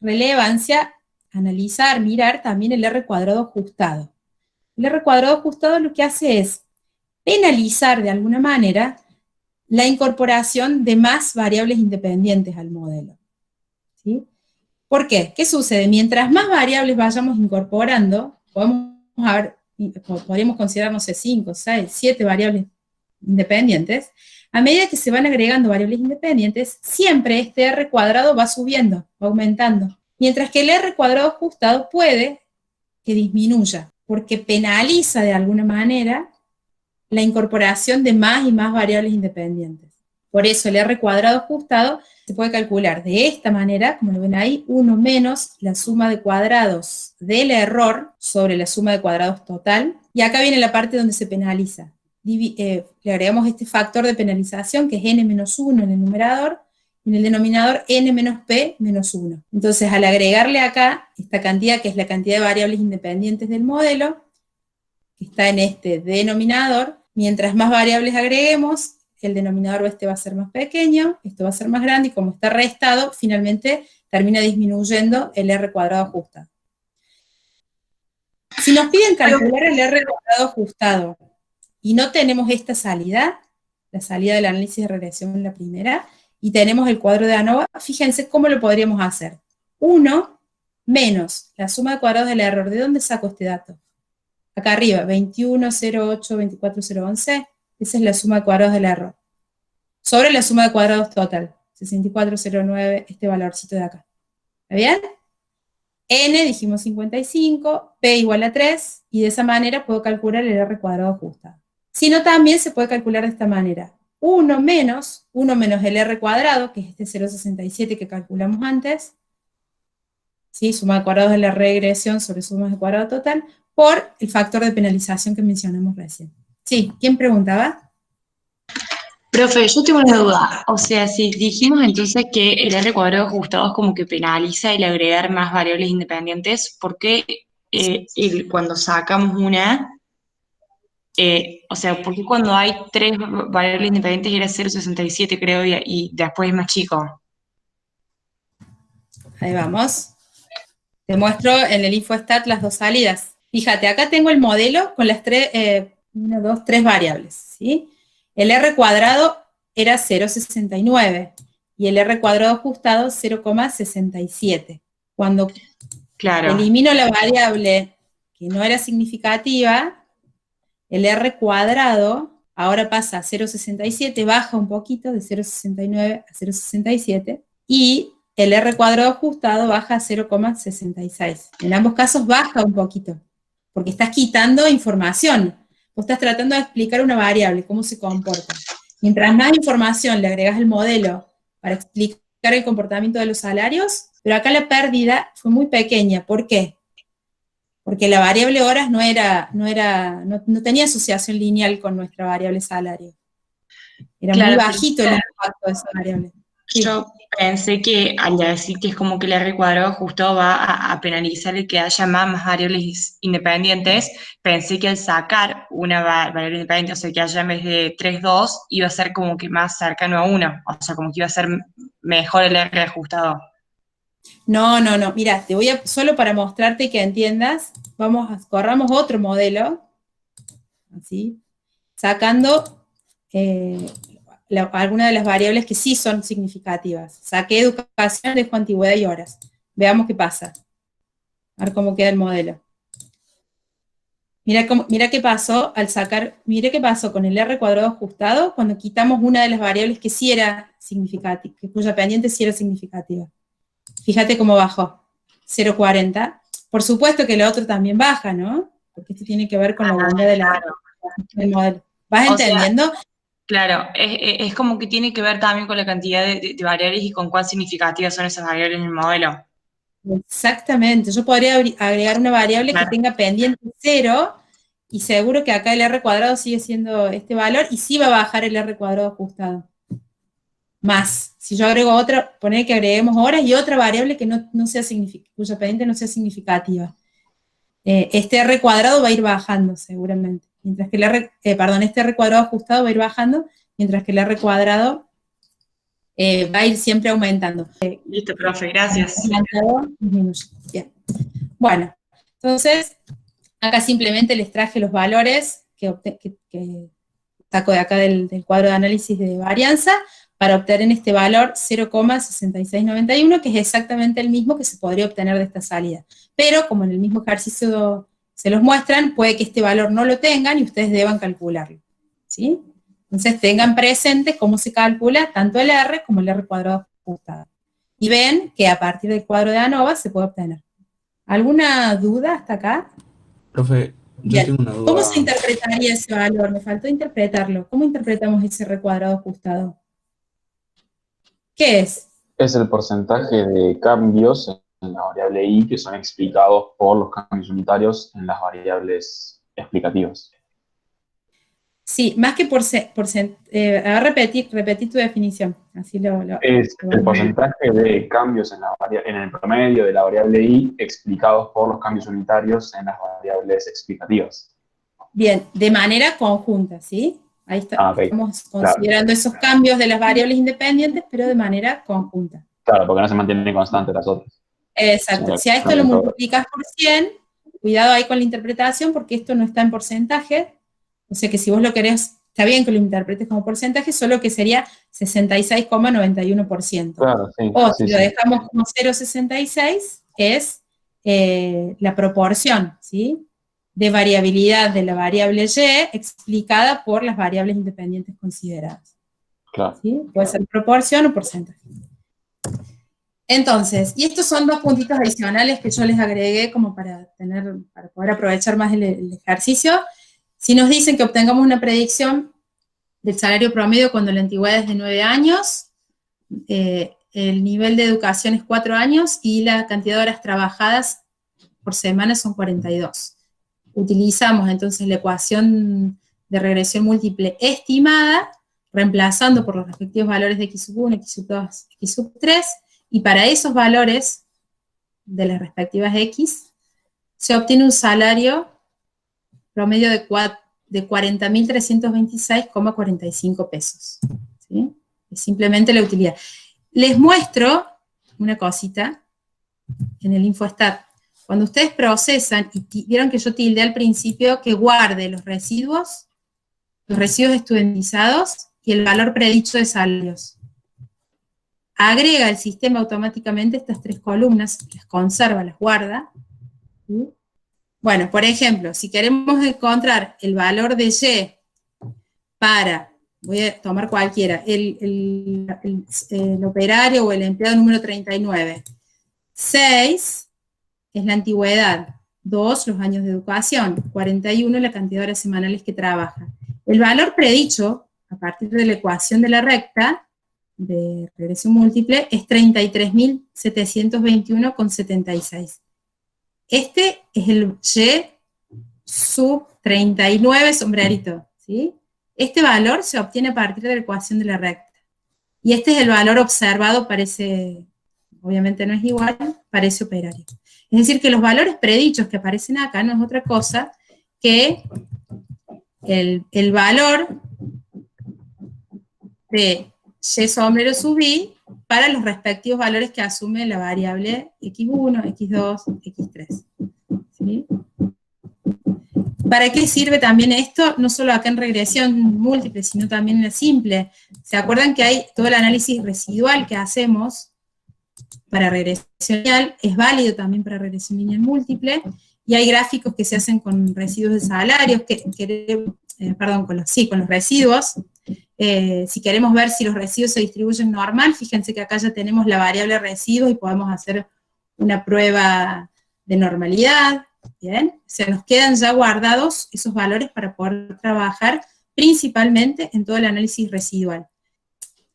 S1: relevancia analizar, mirar también el R cuadrado ajustado. El R cuadrado ajustado lo que hace es penalizar de alguna manera la incorporación de más variables independientes al modelo, ¿sí? ¿Por qué? ¿Qué sucede? Mientras más variables vayamos incorporando, podríamos considerar, no sé, 5, 6, 7 variables independientes. A medida que se van agregando variables independientes, siempre este R cuadrado va subiendo, va aumentando. Mientras que el R cuadrado ajustado puede que disminuya, porque penaliza de alguna manera la incorporación de más y más variables independientes. Por eso el R cuadrado ajustado se puede calcular de esta manera, como lo ven ahí, 1 menos la suma de cuadrados del error sobre la suma de cuadrados total, y acá viene la parte donde se penaliza. Le agregamos este factor de penalización, que es n menos 1 en el numerador, y en el denominador n menos p menos 1. Entonces, al agregarle acá esta cantidad, que es la cantidad de variables independientes del modelo, que está en este denominador, mientras más variables agreguemos, el denominador este va a ser más pequeño, esto va a ser más grande, y como está restado, finalmente termina disminuyendo el R cuadrado ajustado. Si nos piden calcular el R cuadrado ajustado, y no tenemos esta salida, la salida del análisis de regresión en la primera, y tenemos el cuadro de ANOVA, fíjense cómo lo podríamos hacer. 1 menos la suma de cuadrados del error. ¿De dónde saco este dato? Acá arriba, 21, 08, 24, 011, esa es la suma de cuadrados del error. Sobre la suma de cuadrados total, 6409, este valorcito de acá. ¿Está bien? N, dijimos 55, P igual a 3, y de esa manera puedo calcular el R cuadrado ajustado. Si no, también se puede calcular de esta manera. 1 menos el R cuadrado, que es este 0,67 que calculamos antes, ¿sí? Suma de cuadrados de la regresión sobre sumas de cuadrado total, por el factor de penalización que mencionamos recién. Sí, ¿quién preguntaba?
S7: Profe, yo tengo una duda. O sea, si dijimos entonces que el R cuadrado ajustado es como que penaliza el agregar más variables independientes, ¿por qué cuando sacamos una, o sea, por qué cuando hay 3 variables independientes era 0,67 creo y después es más chico?
S1: Ahí vamos. Te muestro en el InfoStat las dos salidas. Fíjate, acá tengo el modelo con las 3 variables, ¿sí? El R cuadrado era 0,69 y el R cuadrado ajustado 0,67. Cuando elimino la variable que no era significativa, el R cuadrado ahora pasa a 0,67, baja un poquito de 0,69 a 0,67, y el R cuadrado ajustado baja a 0,66. En ambos casos baja un poquito, porque estás quitando información. Vos estás tratando de explicar una variable, cómo se comporta. Mientras más información le agregas al modelo para explicar el comportamiento de los salarios, pero acá la pérdida fue muy pequeña. ¿Por qué? Porque la variable horas no tenía asociación lineal con nuestra variable salario. Era muy bajito el impacto de esa variable. Sí.
S7: Yo pensé que al decir que es como que el R cuadrado justo va a penalizar el que haya más variables independientes, pensé que al sacar una variable independiente, o sea, que haya en vez de 3, 2, iba a ser como que más cercano a 1, o sea, como que iba a ser mejor el R ajustado.
S1: No, mira, solo para mostrarte que entiendas, corramos otro modelo, ¿sí? Sacando algunas de las variables que sí son significativas. Saqué educación, dejo antigüedad y horas. Veamos qué pasa. A ver cómo queda el modelo. Mira qué pasó al sacar, mira qué pasó con el R cuadrado ajustado cuando quitamos una de las variables que sí era significativa, cuya pendiente sí era significativa. Fíjate cómo bajó, 0,40. Por supuesto que lo otro también baja, ¿no? Porque esto tiene que ver con la bondad del modelo. ¿Vas entendiendo?
S7: Claro, es como que tiene que ver también con la cantidad de variables y con cuán significativas son esas variables en el modelo.
S1: Exactamente, yo podría agregar una variable que tenga pendiente 0 y seguro que acá el R cuadrado sigue siendo este valor y sí va a bajar el R cuadrado ajustado. Más, si yo agrego otra, poner que agreguemos horas y otra variable que no sea cuya pendiente no sea significativa. Este R cuadrado va a ir bajando seguramente, mientras que este R cuadrado ajustado va a ir bajando, mientras que el R cuadrado va a ir siempre aumentando.
S7: Listo, profe, gracias.
S1: Bien. Bueno, entonces, acá simplemente les traje los valores que saco de acá del cuadro de análisis de varianza para obtener este valor 0,6691, que es exactamente el mismo que se podría obtener de esta salida. Pero, como en el mismo ejercicio se los muestran, puede que este valor no lo tengan y ustedes deban calcularlo, ¿sí? Entonces tengan presente cómo se calcula tanto el R como el R cuadrado ajustado. Y ven que a partir del cuadro de ANOVA se puede obtener. ¿Alguna duda hasta acá?
S5: Profe, yo tengo una duda.
S1: ¿Cómo se interpretaría ese valor? Me faltó interpretarlo. ¿Cómo interpretamos ese R cuadrado ajustado? ¿Qué es?
S2: Es el porcentaje de cambios en la variable I que son explicados por los cambios unitarios en las variables explicativas.
S1: Sí, más que repetí tu definición. Así
S2: es el porcentaje de cambios en el promedio de la variable I explicados por los cambios unitarios en las variables explicativas.
S1: Bien, de manera conjunta, ¿sí? Ahí está,
S2: okay.
S1: Estamos considerando esos cambios de las variables independientes, pero de manera conjunta.
S2: Claro, porque no se mantienen constantes las otras.
S1: Exacto. Si a esto lo multiplicas por 100, cuidado ahí con la interpretación, porque esto no está en porcentaje. O sea que si vos lo querés, está bien que lo interpretes como porcentaje, solo que sería 66,91%.
S2: Claro, sí.
S1: O si lo dejamos como 0,66, es la proporción, ¿sí?, de variabilidad de la variable Y explicada por las variables independientes consideradas.
S2: Claro.
S1: ¿Sí? Puede ser proporción o porcentaje. Entonces, y estos son dos puntitos adicionales que yo les agregué como para poder aprovechar más el ejercicio. Si nos dicen que obtengamos una predicción del salario promedio cuando la antigüedad es de 9 años, el nivel de educación es 4 años y la cantidad de horas trabajadas por semana son 42. Utilizamos entonces la ecuación de regresión múltiple estimada, reemplazando por los respectivos valores de x1, x2, x3, y para esos valores de las respectivas x, se obtiene un salario promedio de 40.326,45 pesos. ¿Sí? Es simplemente la utilidad. Les muestro una cosita en el InfoStat. Cuando ustedes procesan, y vieron que yo tildé al principio que guarde los residuos estudiantizados y el valor predicho de salarios. Agrega el sistema automáticamente estas tres columnas, las conserva, las guarda. ¿Sí? Bueno, por ejemplo, si queremos encontrar el valor de Y para, voy a tomar cualquiera, el operario o el empleado número 39, 6 es la antigüedad, 2 los años de educación, 41 la cantidad de horas semanales que trabaja. El valor predicho, a partir de la ecuación de la recta, de regresión múltiple, es 33.721,76. Este es el Y sub 39 sombrerito, ¿sí? Este valor se obtiene a partir de la ecuación de la recta. Y este es el valor observado para ese, obviamente no es igual, para ese operario. Es decir, que los valores predichos que aparecen acá no es otra cosa que el valor de Y sombrero sub I para los respectivos valores que asume la variable x1, x2, x3. ¿Sí? ¿Para qué sirve también esto? No solo acá en regresión múltiple, sino también en la simple. ¿Se acuerdan que hay todo el análisis residual que hacemos para regresión lineal? Es válido también para regresión lineal múltiple, y hay gráficos que se hacen con residuos de salarios, con los residuos. Si queremos ver si los residuos se distribuyen normal, fíjense que acá ya tenemos la variable residuos y podemos hacer una prueba de normalidad. Bien, se nos quedan ya guardados esos valores para poder trabajar principalmente en todo el análisis residual.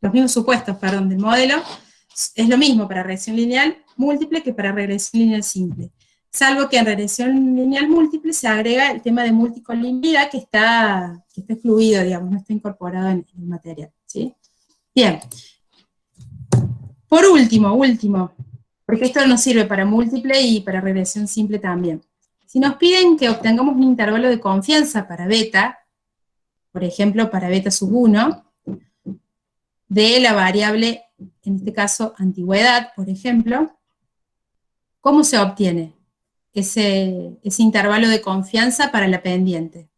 S1: Los mismos supuestos, perdón, del modelo, es lo mismo para regresión lineal múltiple que para regresión lineal simple. Salvo que en regresión lineal múltiple se agrega el tema de multicolinealidad que está excluido, digamos, no está incorporado en el material, ¿sí? Bien. Por último, porque esto nos sirve para múltiple y para regresión simple también. Si nos piden que obtengamos un intervalo de confianza para beta, por ejemplo, para beta sub 1, de la variable, en este caso, antigüedad, por ejemplo, ¿cómo se obtiene ese intervalo de confianza para la pendiente?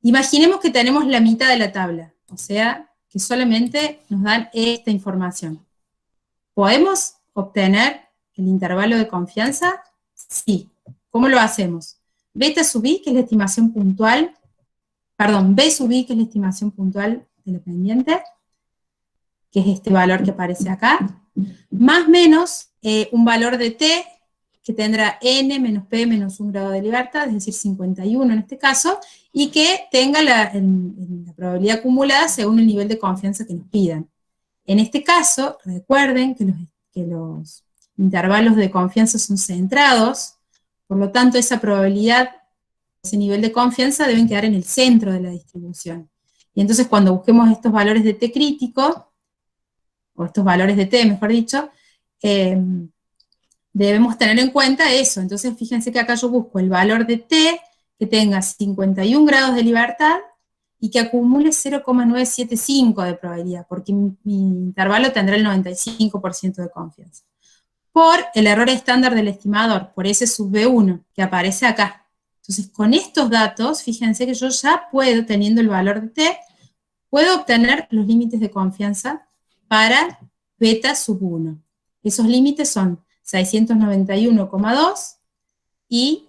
S1: Imaginemos que tenemos la mitad de la tabla, o sea, que solamente nos dan esta información. ¿Podemos obtener el intervalo de confianza? Sí. ¿Cómo lo hacemos? Beta sub i, que es la estimación puntual, perdón, B sub i, que es la estimación puntual de la pendiente, que es este valor que aparece acá, más menos un valor de t que tendrá n menos p menos 1 grado de libertad, es decir, 51 en este caso, y que tenga la probabilidad acumulada según el nivel de confianza que nos pidan. En este caso, recuerden que los intervalos de confianza son centrados, por lo tanto, esa probabilidad, ese nivel de confianza deben quedar en el centro de la distribución. Y entonces cuando busquemos estos valores de t crítico, o estos valores de t, mejor dicho, debemos tener en cuenta eso. Entonces fíjense que acá yo busco el valor de t que tenga 51 grados de libertad y que acumule 0,975 de probabilidad, porque mi intervalo tendrá el 95% de confianza. Por el error estándar del estimador, por S sub B1, que aparece acá. Entonces, con estos datos, fíjense que yo ya puedo, teniendo el valor de t, puedo obtener los límites de confianza para beta sub 1. Esos límites son 691,2 y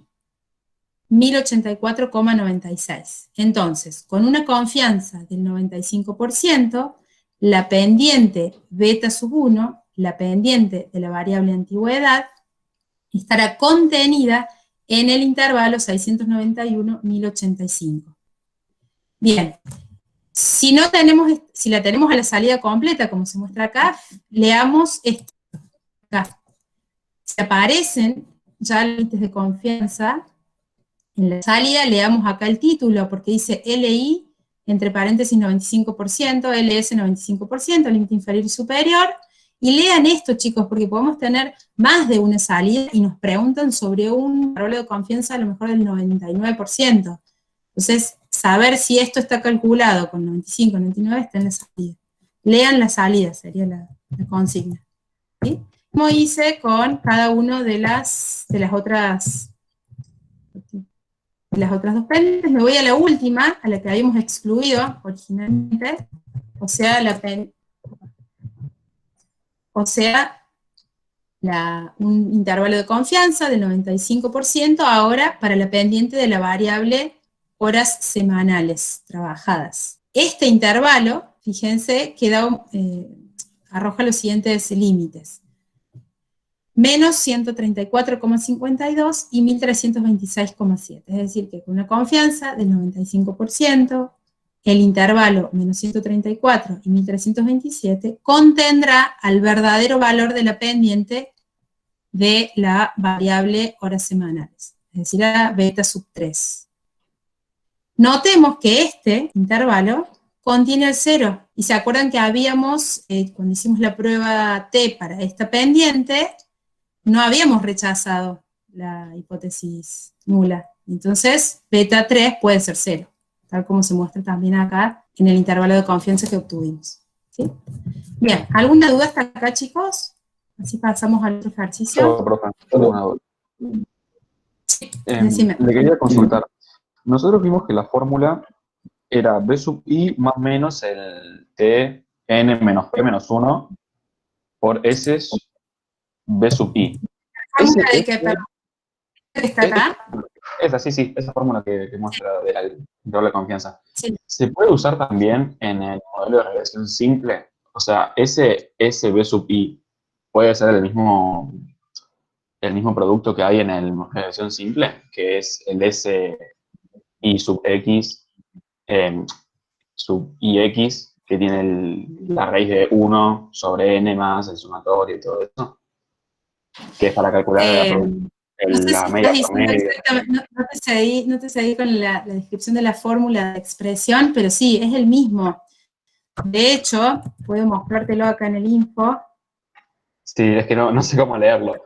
S1: 1084,96. Entonces, con una confianza del 95%, la pendiente beta sub 1, la pendiente de la variable antigüedad, estará contenida en el intervalo 691-1085. Bien, si la tenemos a la salida completa, como se muestra acá, leamos esto. Acá. Si aparecen ya límites de confianza en la salida, leamos acá el título, porque dice LI, entre paréntesis 95%, LS 95%, límite inferior y superior. Y lean esto, chicos, porque podemos tener más de una salida y nos preguntan sobre un intervalo de confianza a lo mejor del 99%. Entonces, saber si esto está calculado con 95, 99 está en la salida. Lean la salida, sería la consigna. ¿Sí? Como hice con cada uno de las otras dos pendientes, me voy a la última, a la que habíamos excluido originalmente, o sea, un intervalo de confianza del 95% ahora para la pendiente de la variable horas semanales trabajadas. Este intervalo, fíjense, arroja los siguientes límites. Menos 134,52 y 1326,7. Es decir, que con una confianza del 95%, el intervalo menos 134 y 1327 contendrá al verdadero valor de la pendiente de la variable horas semanales, es decir, a beta sub 3. Notemos que este intervalo contiene el 0, y se acuerdan que habíamos, cuando hicimos la prueba T para esta pendiente, no habíamos rechazado la hipótesis nula. Entonces, beta 3 puede ser 0. Tal como se muestra también acá en el intervalo de confianza que obtuvimos. ¿Sí? Bien, ¿alguna duda hasta acá, chicos? Así pasamos al otro ejercicio.
S2: Yo, profe, yo tengo una duda.
S1: Sí, decime.
S2: Le quería consultar. nosotros vimos que la fórmula era B sub I más menos el Tn menos P menos 1 por S B sub I.
S1: ¿Fórmula de qué, perdón? ¿Está acá?
S2: Esa, sí, esa fórmula que muestra del intervalo de confianza.
S1: Sí.
S2: ¿Se puede usar también en el modelo de regresión simple? O sea, ese B sub I puede ser el mismo producto que hay en el modelo de regresión simple, que es el S I sub X sub IX, que tiene la raíz de 1 sobre n más el sumatorio y todo eso, que es para calcular
S1: no sé
S2: la
S1: si
S2: media
S1: estás diciendo
S2: promedio.
S1: exactamente, no te seguí con la descripción de la fórmula de expresión, pero sí, es el mismo. De hecho, puedo mostrártelo acá en el info.
S2: Sí, es que no sé cómo leerlo.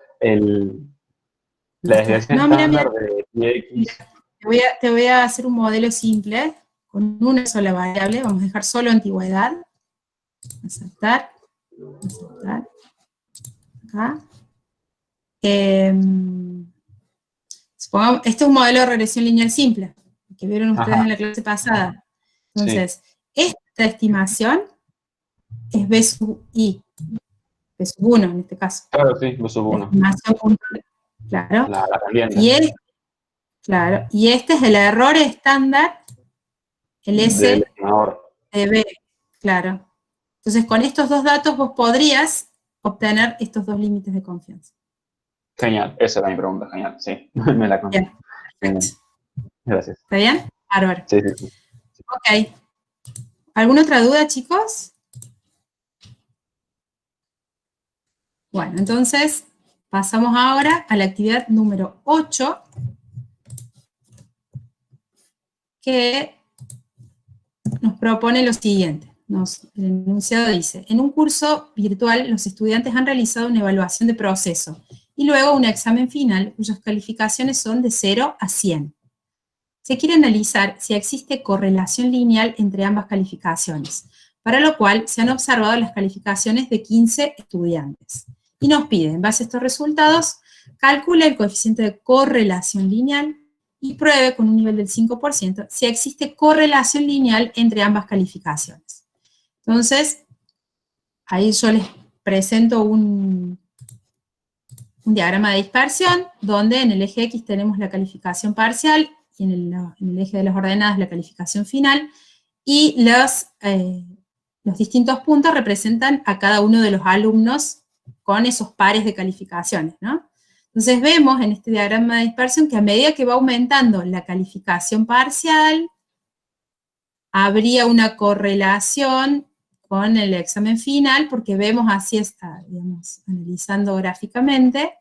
S2: La desviación estándar de IX.
S1: Te voy a hacer un modelo simple, con una sola variable, vamos a dejar solo antigüedad. Aceptar. Acá. Supongamos, este es un modelo de regresión lineal simple, que vieron ustedes en la clase pasada. Entonces, esta estimación es B sub I, B sub 1 en este caso.
S2: Claro, sí, B sub 1.
S1: Estimación puntual, claro.
S2: La pendiente.
S1: Y este es el error estándar, el S de B, claro. Entonces, con estos dos datos vos podrías obtener estos dos límites de confianza.
S2: Genial, esa era mi pregunta, genial, sí, me la conté. Gracias.
S1: ¿Está bien? Bárbaro.
S2: Sí.
S1: Ok. ¿Alguna otra duda, chicos? Bueno, entonces pasamos ahora a la actividad número 8, que nos propone lo siguiente. El enunciado dice: en un curso virtual los estudiantes han realizado una evaluación de proceso y luego un examen final cuyas calificaciones son de 0 a 100. Se quiere analizar si existe correlación lineal entre ambas calificaciones, para lo cual se han observado las calificaciones de 15 estudiantes. Y nos pide, en base a estos resultados, calcule el coeficiente de correlación lineal y pruebe con un nivel del 5% si existe correlación lineal entre ambas calificaciones. Entonces, ahí yo les presento un diagrama de dispersión, donde en el eje X tenemos la calificación parcial, y en el eje de las ordenadas la calificación final, y los distintos puntos representan a cada uno de los alumnos con esos pares de calificaciones, ¿no? Entonces vemos en este diagrama de dispersión que a medida que va aumentando la calificación parcial, habría una correlación con el examen final, porque vemos así está, digamos, analizando gráficamente,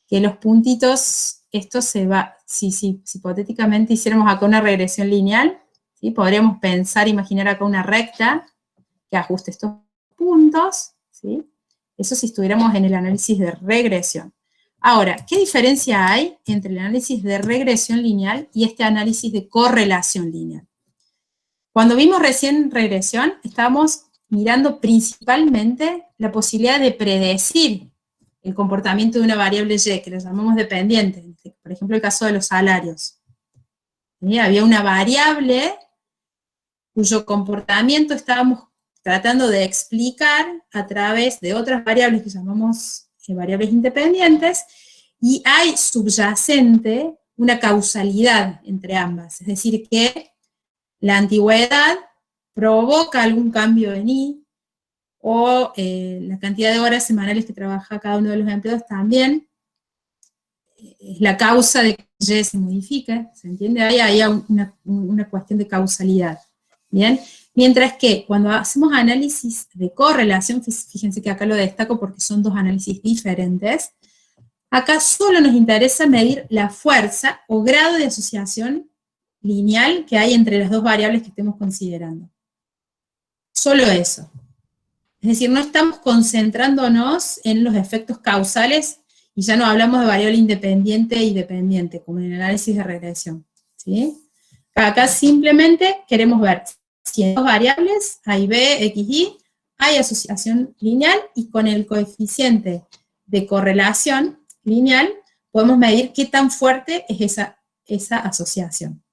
S1: que los puntitos, esto se va, si hipotéticamente hiciéramos acá una regresión lineal, ¿sí? Podríamos pensar, imaginar acá una recta que ajuste estos puntos, ¿sí? Eso si estuviéramos en el análisis de regresión. Ahora, ¿qué diferencia hay entre el análisis de regresión lineal y este análisis de correlación lineal? Cuando vimos recién regresión, estábamos mirando principalmente la posibilidad de predecir el comportamiento de una variable Y, que la llamamos dependiente, por ejemplo el caso de los salarios. ¿Sí? Había una variable cuyo comportamiento estábamos tratando de explicar a través de otras variables que llamamos variables independientes, y hay subyacente una causalidad entre ambas, es decir, que la antigüedad provoca algún cambio en I, o la cantidad de horas semanales que trabaja cada uno de los empleados también es la causa de que Y se modifique, ¿se entiende? Ahí hay una cuestión de causalidad, ¿bien? Mientras que cuando hacemos análisis de correlación, fíjense que acá lo destaco porque son dos análisis diferentes, acá solo nos interesa medir la fuerza o grado de asociación lineal que hay entre las dos variables que estemos considerando. Solo eso. Es decir, no estamos concentrándonos en los efectos causales y ya no hablamos de variable independiente y dependiente, como en el análisis de regresión, ¿sí? Acá simplemente queremos ver si en dos variables, A y B, X, Y, hay asociación lineal, y con el coeficiente de correlación lineal podemos medir qué tan fuerte es esa asociación.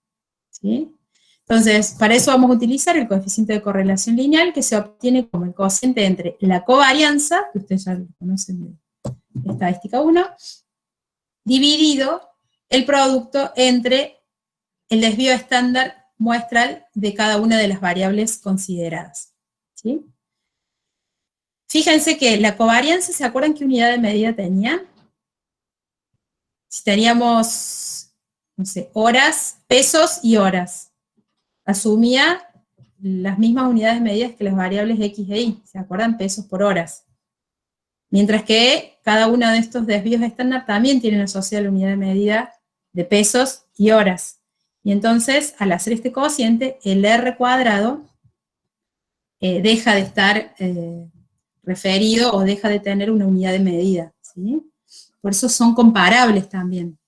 S1: ¿sí? Entonces, para eso vamos a utilizar el coeficiente de correlación lineal, que se obtiene como el cociente entre la covarianza, que ustedes ya lo conocen de estadística 1, dividido el producto entre el desvío estándar muestral de cada una de las variables consideradas, ¿sí? Fíjense que la covarianza, ¿se acuerdan qué unidad de medida tenía? Si teníamos, no sé, horas, pesos y horas, asumía las mismas unidades de medida que las variables X e Y, ¿se acuerdan? Pesos por horas. Mientras que cada uno de estos desvíos estándar también tienen asociada la unidad de medida de pesos y horas. Y entonces, al hacer este cociente, el R cuadrado deja de estar referido o deja de tener una unidad de medida, ¿sí? Por eso son comparables también.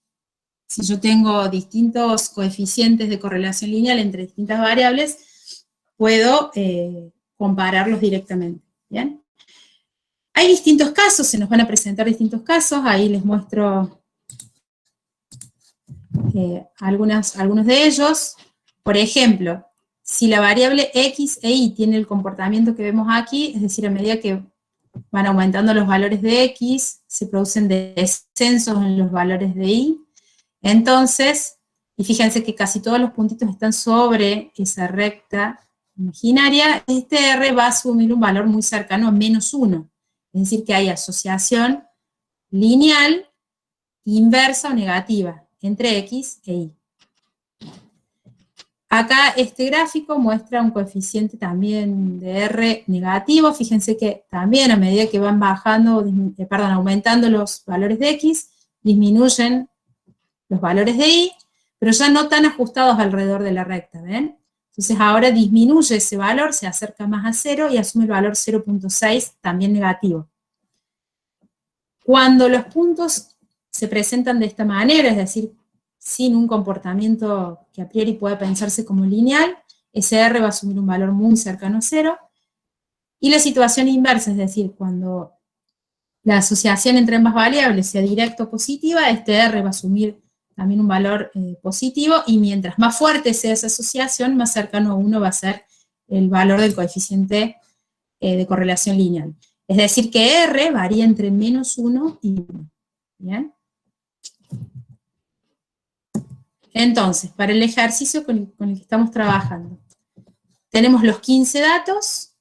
S1: Si yo tengo distintos coeficientes de correlación lineal entre distintas variables, puedo compararlos directamente, ¿bien? Hay distintos casos, se nos van a presentar distintos casos, ahí les muestro algunos de ellos. Por ejemplo, si la variable X e Y tiene el comportamiento que vemos aquí, es decir, a medida que van aumentando los valores de X, se producen descensos en los valores de Y, entonces, y fíjense que casi todos los puntitos están sobre esa recta imaginaria, este R va a asumir un valor muy cercano a -1, es decir, que hay asociación lineal, inversa o negativa entre X e Y. Acá este gráfico muestra un coeficiente también de R negativo, fíjense que también a medida que van aumentando los valores de X, disminuyen los valores de Y, pero ya no tan ajustados alrededor de la recta, ¿ven? Entonces ahora disminuye ese valor, se acerca más a 0 y asume el valor 0.6, también negativo. Cuando los puntos se presentan de esta manera, es decir, sin un comportamiento que a priori pueda pensarse como lineal, ese R va a asumir un valor muy cercano a 0, y la situación inversa, es decir, cuando la asociación entre ambas variables sea directa o positiva, este R va a asumir también un valor positivo, y mientras más fuerte sea esa asociación, más cercano a 1 va a ser el valor del coeficiente de correlación lineal. Es decir, que R varía entre -1 y 1. ¿Bien? Entonces, para el ejercicio con el que estamos trabajando, tenemos los 15 datos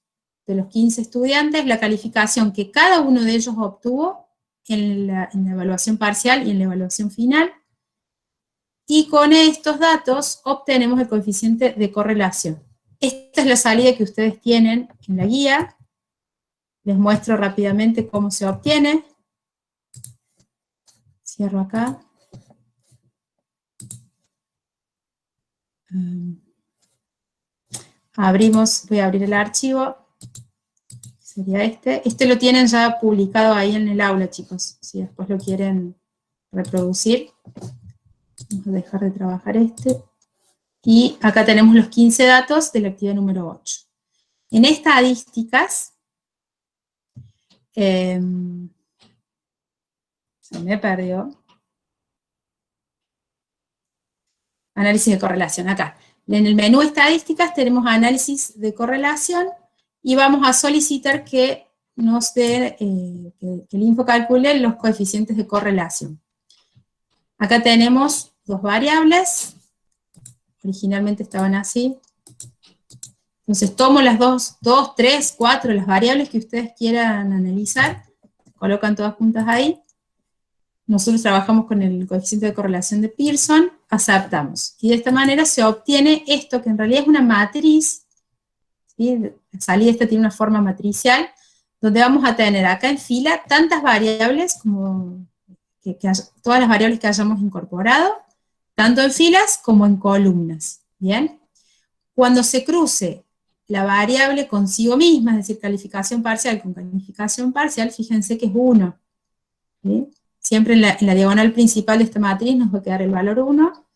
S1: de los 15 estudiantes, la calificación que cada uno de ellos obtuvo en la evaluación parcial y en la evaluación final, y con estos datos obtenemos el coeficiente de correlación. Esta es la salida que ustedes tienen en la guía. Les muestro rápidamente cómo se obtiene. Cierro acá. Voy a abrir el archivo. Sería este. Este lo tienen ya publicado ahí en el aula, chicos. Si después lo quieren reproducir. Vamos a dejar de trabajar este. Y acá tenemos los 15 datos de la actividad número 8. En estadísticas, se me perdió. Análisis de correlación, acá. En el menú estadísticas tenemos análisis de correlación y vamos a solicitar que nos dé, que el info calcule los coeficientes de correlación. Acá tenemos dos variables, originalmente estaban así. Entonces tomo las 2, 3, 4, las variables que ustedes quieran analizar, colocan todas juntas ahí. Nosotros trabajamos con el coeficiente de correlación de Pearson, aceptamos. Y de esta manera se obtiene esto, que en realidad es una matriz, ¿sí? La salida esta tiene una forma matricial, donde vamos a tener acá en fila tantas variables como todas las variables que hayamos incorporado, tanto en filas como en columnas. ¿Bien? Cuando se cruce la variable consigo misma, es decir, calificación parcial con calificación parcial, fíjense que es 1. ¿Sí? Siempre en la diagonal principal de esta matriz nos va a quedar el valor 1.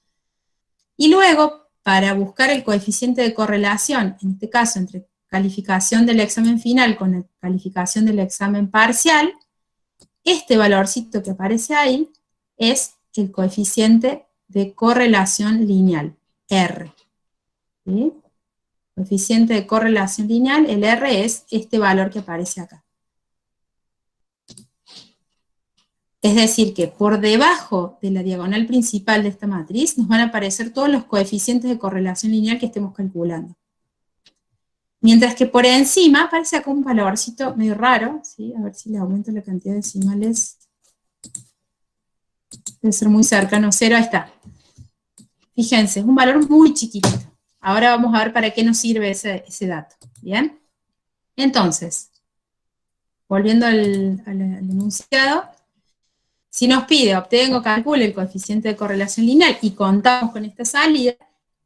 S1: Y luego, para buscar el coeficiente de correlación, en este caso entre calificación del examen final con la calificación del examen parcial, este valorcito que aparece ahí es el coeficiente de correlación lineal, R. ¿sí? Coeficiente de correlación lineal, el R es este valor que aparece acá. Es decir, que por debajo de la diagonal principal de esta matriz nos van a aparecer todos los coeficientes de correlación lineal que estemos calculando. Mientras que por encima aparece acá un valorcito medio raro, ¿sí? A ver si le aumento la cantidad de decimales. Debe ser muy cercano a 0, ahí está. Fíjense, es un valor muy chiquitito. Ahora vamos a ver para qué nos sirve ese dato, ¿bien? Entonces, volviendo al enunciado, si nos pide, obtengo, calcule el coeficiente de correlación lineal y contamos con esta salida,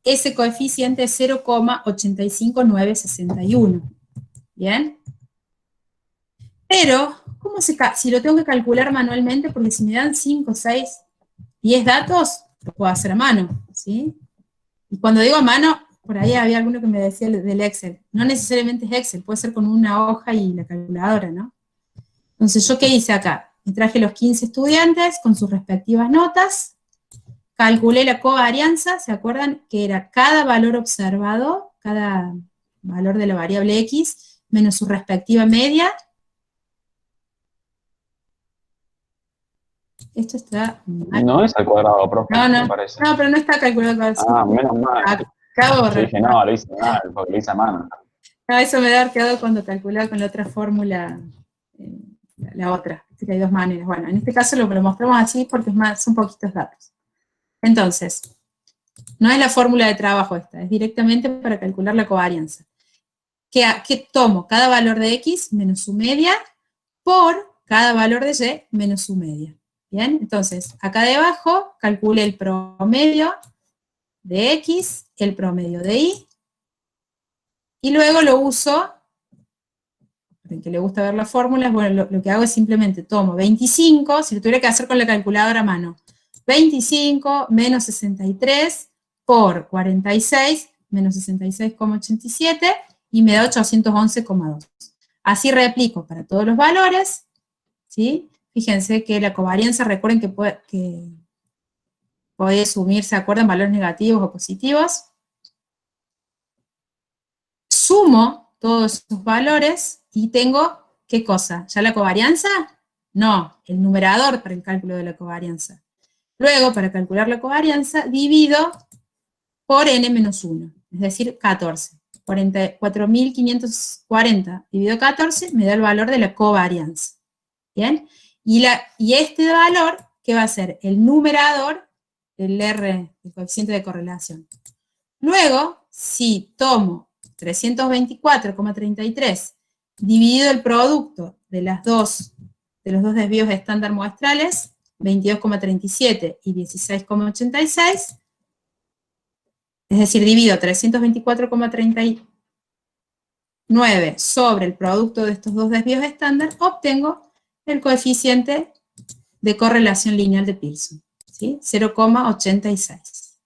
S1: ese coeficiente es 0,85961. ¿Bien? Pero, si lo tengo que calcular manualmente? Porque si me dan 5, 6, 10 datos, lo puedo hacer a mano, ¿sí? Y cuando digo a mano, por ahí había alguno que me decía del Excel. No necesariamente es Excel, puede ser con una hoja y la calculadora, ¿no? Entonces, ¿yo qué hice acá? Me traje los 15 estudiantes con sus respectivas notas, calculé la covarianza, ¿se acuerdan? Que era cada valor observado, cada valor de la variable X, menos su respectiva media. Esto está mal.
S2: No es al cuadrado, profe, me parece.
S1: No, pero no está calculado.
S2: Ah, menos mal. Yo dije, no, lo hice mal, porque lo hice a mano.
S1: No, eso me da quedado cuando calculaba con la otra fórmula, la otra, que hay dos maneras. Bueno, en este caso lo mostramos así porque son poquitos datos. Entonces, no es la fórmula de trabajo esta, es directamente para calcular la covarianza. Que tomo cada valor de X menos su media por cada valor de Y menos su media. Bien, entonces, acá debajo calcule el promedio de X, el promedio de Y, y luego lo uso, para el que le gusta ver las fórmulas, bueno, lo que hago es simplemente tomo 25, si lo tuviera que hacer con la calculadora a mano, 25 menos 63 por 46 menos 66,87 y me da 811,2. Así replico para todos los valores, ¿sí? Fíjense que la covarianza, recuerden que puede asumir, ¿se acuerdan? Valores negativos o positivos. Sumo todos esos valores y tengo, ¿qué cosa? ¿Ya la covarianza? No, el numerador para el cálculo de la covarianza. Luego, para calcular la covarianza, divido por n-1, es decir, 14. 4.540 dividido 14 me da el valor de la covarianza. ¿Bien? Y este valor, ¿qué va a ser? El numerador del R, el coeficiente de correlación. Luego, si tomo 324,33 dividido el producto de los dos desvíos estándar muestrales, 22,37 y 16,86, es decir, divido 324,39 sobre el producto de estos dos desvíos estándar, obtengo el coeficiente de correlación lineal de Pearson, ¿sí? 0,86.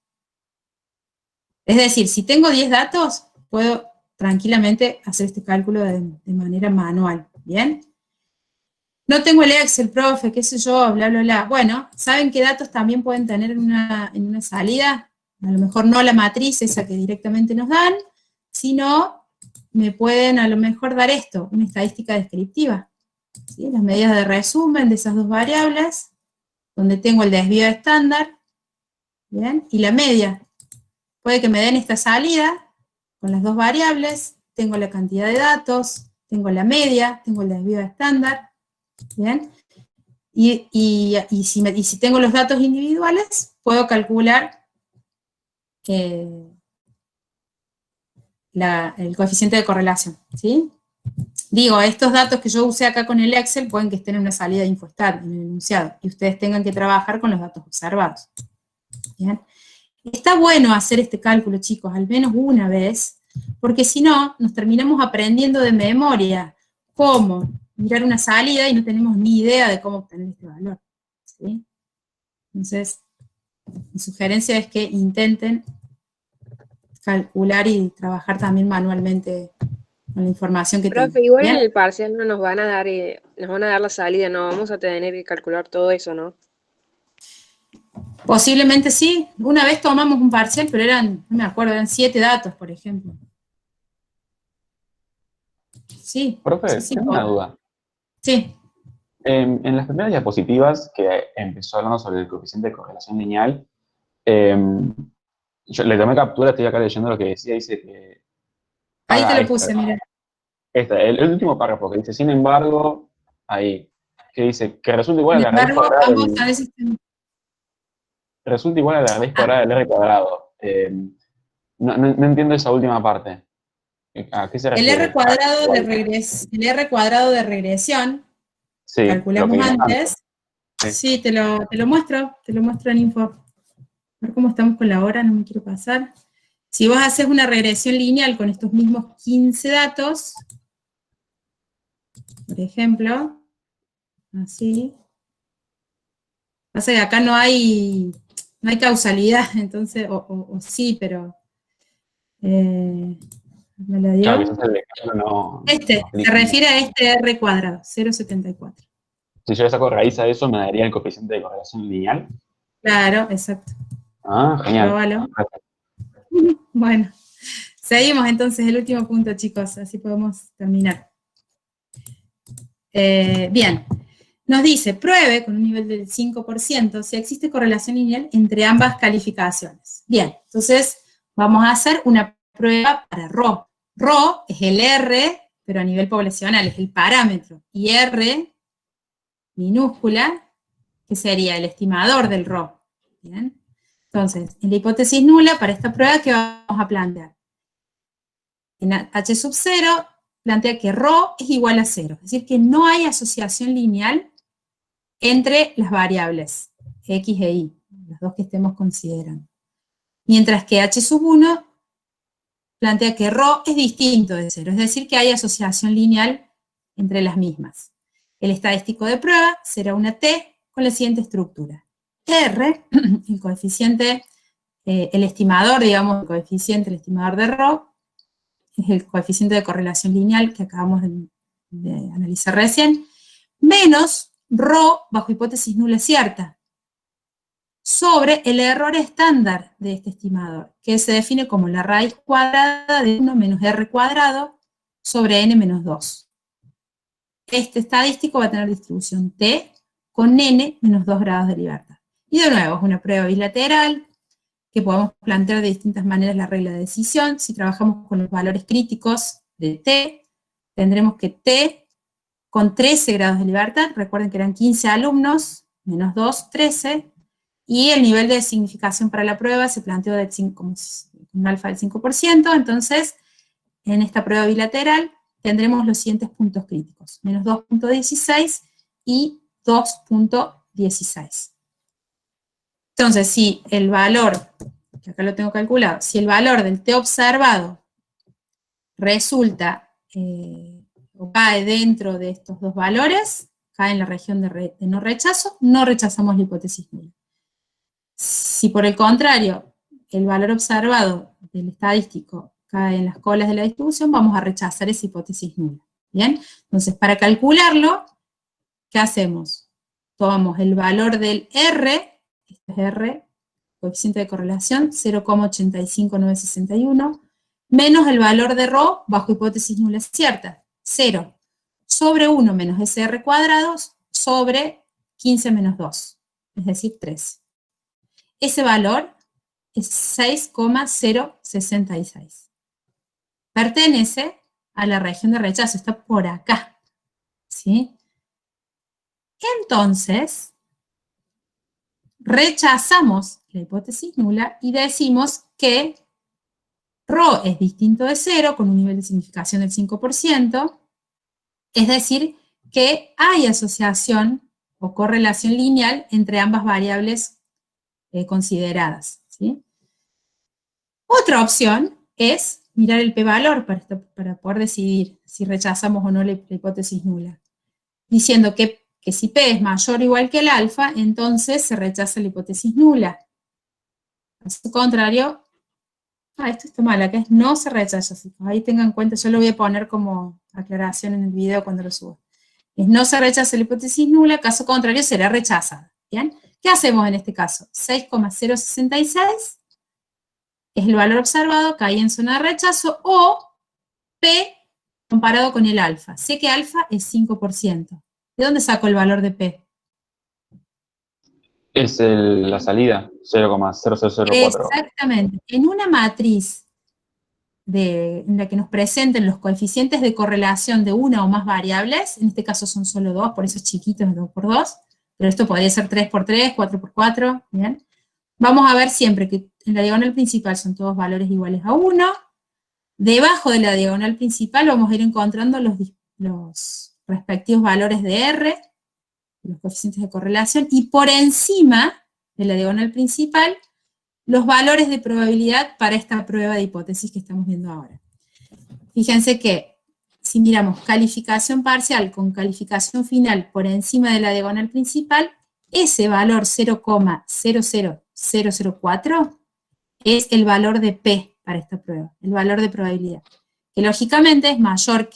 S1: Es decir, si tengo 10 datos, puedo tranquilamente hacer este cálculo de manera manual, ¿bien? No tengo el Excel, profe, qué sé yo, bla, bla, bla. Bueno, ¿saben qué datos también pueden tener en una salida? A lo mejor no la matriz esa que directamente nos dan, sino me pueden a lo mejor dar esto, una estadística descriptiva, ¿sí? Las medidas de resumen de esas dos variables, donde tengo el desvío estándar, ¿bien? Y la media. Puede que me den esta salida con las dos variables, tengo la cantidad de datos, tengo la media, tengo el desvío estándar, ¿bien? Y si tengo los datos individuales, puedo calcular el coeficiente de correlación, ¿sí? Digo, estos datos que yo usé acá con el Excel pueden que estén en una salida de Infostat, en el enunciado, y ustedes tengan que trabajar con los datos observados. ¿Bien? Está bueno hacer este cálculo, chicos, al menos una vez, porque si no, nos terminamos aprendiendo de memoria cómo mirar una salida y no tenemos ni idea de cómo obtener este valor, ¿sí? Entonces, mi sugerencia es que intenten calcular y trabajar también manualmente con la información que tengan.
S4: Profe, igual
S1: ¿bien?
S4: en el parcial no nos van a dar la salida, no vamos a tener que calcular todo eso, ¿no?
S1: Posiblemente sí. Una vez tomamos un parcial, pero eran, no me acuerdo, eran 7 datos, por ejemplo. Sí.
S2: Profe,
S1: Sí.
S2: tengo una duda.
S1: Sí.
S2: En las primeras diapositivas que empezó hablando sobre el coeficiente de correlación lineal, yo le tomé captura, estoy acá leyendo lo que decía, dice que
S1: Ahí te
S2: haga
S1: lo puse, mira.
S2: el último párrafo que dice, sin embargo, ahí, que dice que resulta igual a
S1: Sin
S2: la raíz
S1: embargo,
S2: cuadrada
S1: vamos a ver si...
S2: resulta igual a la raíz cuadrada del R cuadrado. No entiendo esa última parte. ¿A qué se
S1: El
S2: refiere?
S1: R cuadrado de regresión,
S2: Sí, lo
S1: calculamos
S2: que vimos
S1: antes. Sí, te lo muestro en info. A ver cómo estamos con la hora, no me quiero pasar. Si vos haces una regresión lineal con estos mismos 15 datos, por ejemplo, así, pasa que acá no hay causalidad, entonces, o sí, pero me la dio.
S2: Claro, quizás el ejemplo no
S1: Se
S2: aplica.
S1: refiere a este R cuadrado, 0,74.
S2: Si yo le saco raíz a eso, me daría el coeficiente de correlación lineal.
S1: Claro, exacto.
S2: Ah, genial.
S1: Próbalo. Bueno, seguimos entonces el último punto, chicos, así podemos terminar. Bien, nos dice, pruebe con un nivel del 5% si existe correlación lineal entre ambas calificaciones. Bien, entonces vamos a hacer una prueba para Rho. Rho es el R, pero a nivel poblacional, es el parámetro, y R minúscula, que sería el estimador del Rho. Bien. Entonces, en la hipótesis nula, para esta prueba, ¿qué vamos a plantear? En H sub 0, plantea que Rho es igual a 0, es decir, que no hay asociación lineal entre las variables X e Y, las dos que estemos considerando. Mientras que H sub 1 plantea que Rho es distinto de 0, es decir, que hay asociación lineal entre las mismas. El estadístico de prueba será una T con la siguiente estructura. R, el coeficiente, el estimador, digamos, el coeficiente, el estimador de Rho, es el coeficiente de correlación lineal que acabamos de analizar recién, menos Rho bajo hipótesis nula cierta, sobre el error estándar de este estimador, que se define como la raíz cuadrada de 1 menos R cuadrado sobre N menos 2. Este estadístico va a tener distribución T con N menos 2 grados de libertad. Y de nuevo, es una prueba bilateral, que podemos plantear de distintas maneras la regla de decisión. Si trabajamos con los valores críticos de T, tendremos que T con 13 grados de libertad, recuerden que eran 15 alumnos, menos 2, 13, y el nivel de significación para la prueba se planteó con un alfa del 5%, entonces en esta prueba bilateral tendremos los siguientes puntos críticos, menos 2.16 y 2.16. Entonces, si el valor, que acá lo tengo calculado, si el valor del T observado resulta o cae dentro de estos dos valores, cae en la región de no rechazo, no rechazamos la hipótesis nula. Si por el contrario, el valor observado del estadístico cae en las colas de la distribución, vamos a rechazar esa hipótesis nula. ¿Bien? Entonces, para calcularlo, ¿qué hacemos? Tomamos el valor del R, este es R, coeficiente de correlación, 0,85961, menos el valor de Rho bajo hipótesis nula cierta, 0, sobre 1 menos SR cuadrados, sobre 15 menos 2, es decir, 13. Ese valor es 6,066. Pertenece a la región de rechazo, está por acá, ¿sí? Entonces, rechazamos la hipótesis nula y decimos que Rho es distinto de 0, con un nivel de significación del 5%, es decir, que hay asociación o correlación lineal entre ambas variables consideradas, ¿sí? Otra opción es mirar el p-valor para poder decidir si rechazamos o no la hipótesis nula, diciendo que si P es mayor o igual que el alfa, entonces se rechaza la hipótesis nula. Caso contrario, esto está mal, acá es no se rechaza, así que ahí tengan en cuenta, yo lo voy a poner como aclaración en el video cuando lo subo. Es no se rechaza la hipótesis nula, caso contrario será rechazada, ¿bien? ¿Qué hacemos en este caso? 6,066 es el valor observado, caí en zona de rechazo, o P comparado con el alfa. Sé que alfa es 5%. ¿De dónde saco el valor de P?
S2: Es la salida, 0,0004.
S1: Exactamente. En una matriz en la que nos presenten los coeficientes de correlación de una o más variables, en este caso son solo 2, por eso es chiquito, es 2 por 2, pero esto podría ser 3 por 3, 4 por 4, ¿bien? Vamos a ver siempre que en la diagonal principal son todos valores iguales a 1, debajo de la diagonal principal vamos a ir encontrando los respectivos valores de R, los coeficientes de correlación, y por encima de la diagonal principal, los valores de probabilidad para esta prueba de hipótesis que estamos viendo ahora. Fíjense que si miramos calificación parcial con calificación final por encima de la diagonal principal, ese valor 0,00004 es el valor de P para esta prueba, el valor de probabilidad, que lógicamente es menor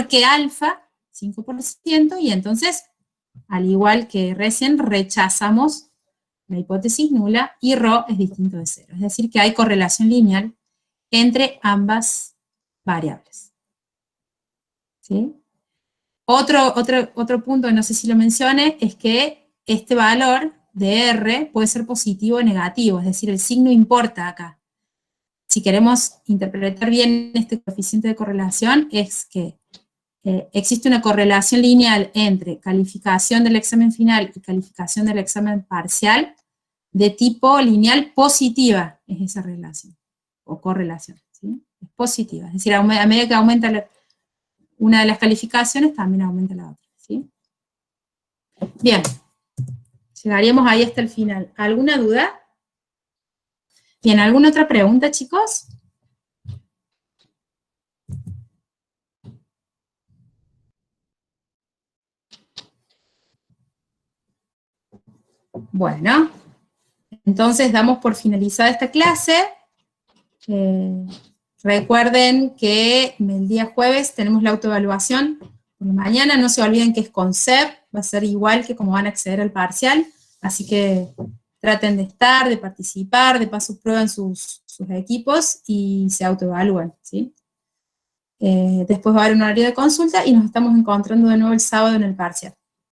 S1: que alfa, 5%, y entonces, al igual que recién, rechazamos la hipótesis nula, y ρ es distinto de 0. Es decir, que hay correlación lineal entre ambas variables. ¿Sí? Otro punto, no sé si lo mencioné, es que este valor de R puede ser positivo o negativo, es decir, el signo importa acá. Si queremos interpretar bien este coeficiente de correlación, es que existe una correlación lineal entre calificación del examen final y calificación del examen parcial de tipo lineal positiva, es esa relación, o correlación, ¿sí? Es positiva, es decir, a medida que aumenta una de las calificaciones, también aumenta la otra, ¿sí? Bien, llegaríamos ahí hasta el final. ¿Alguna duda? Bien, ¿alguna otra pregunta, chicos? Bueno, entonces damos por finalizada esta clase. Recuerden que el día jueves tenemos la autoevaluación por la mañana, no se olviden que es con CEP, va a ser igual que como van a acceder al parcial, así que traten de estar, de participar, de paso prueben sus equipos y se autoevalúen, ¿sí? Después va a haber un horario de consulta y nos estamos encontrando de nuevo el sábado en el parcial.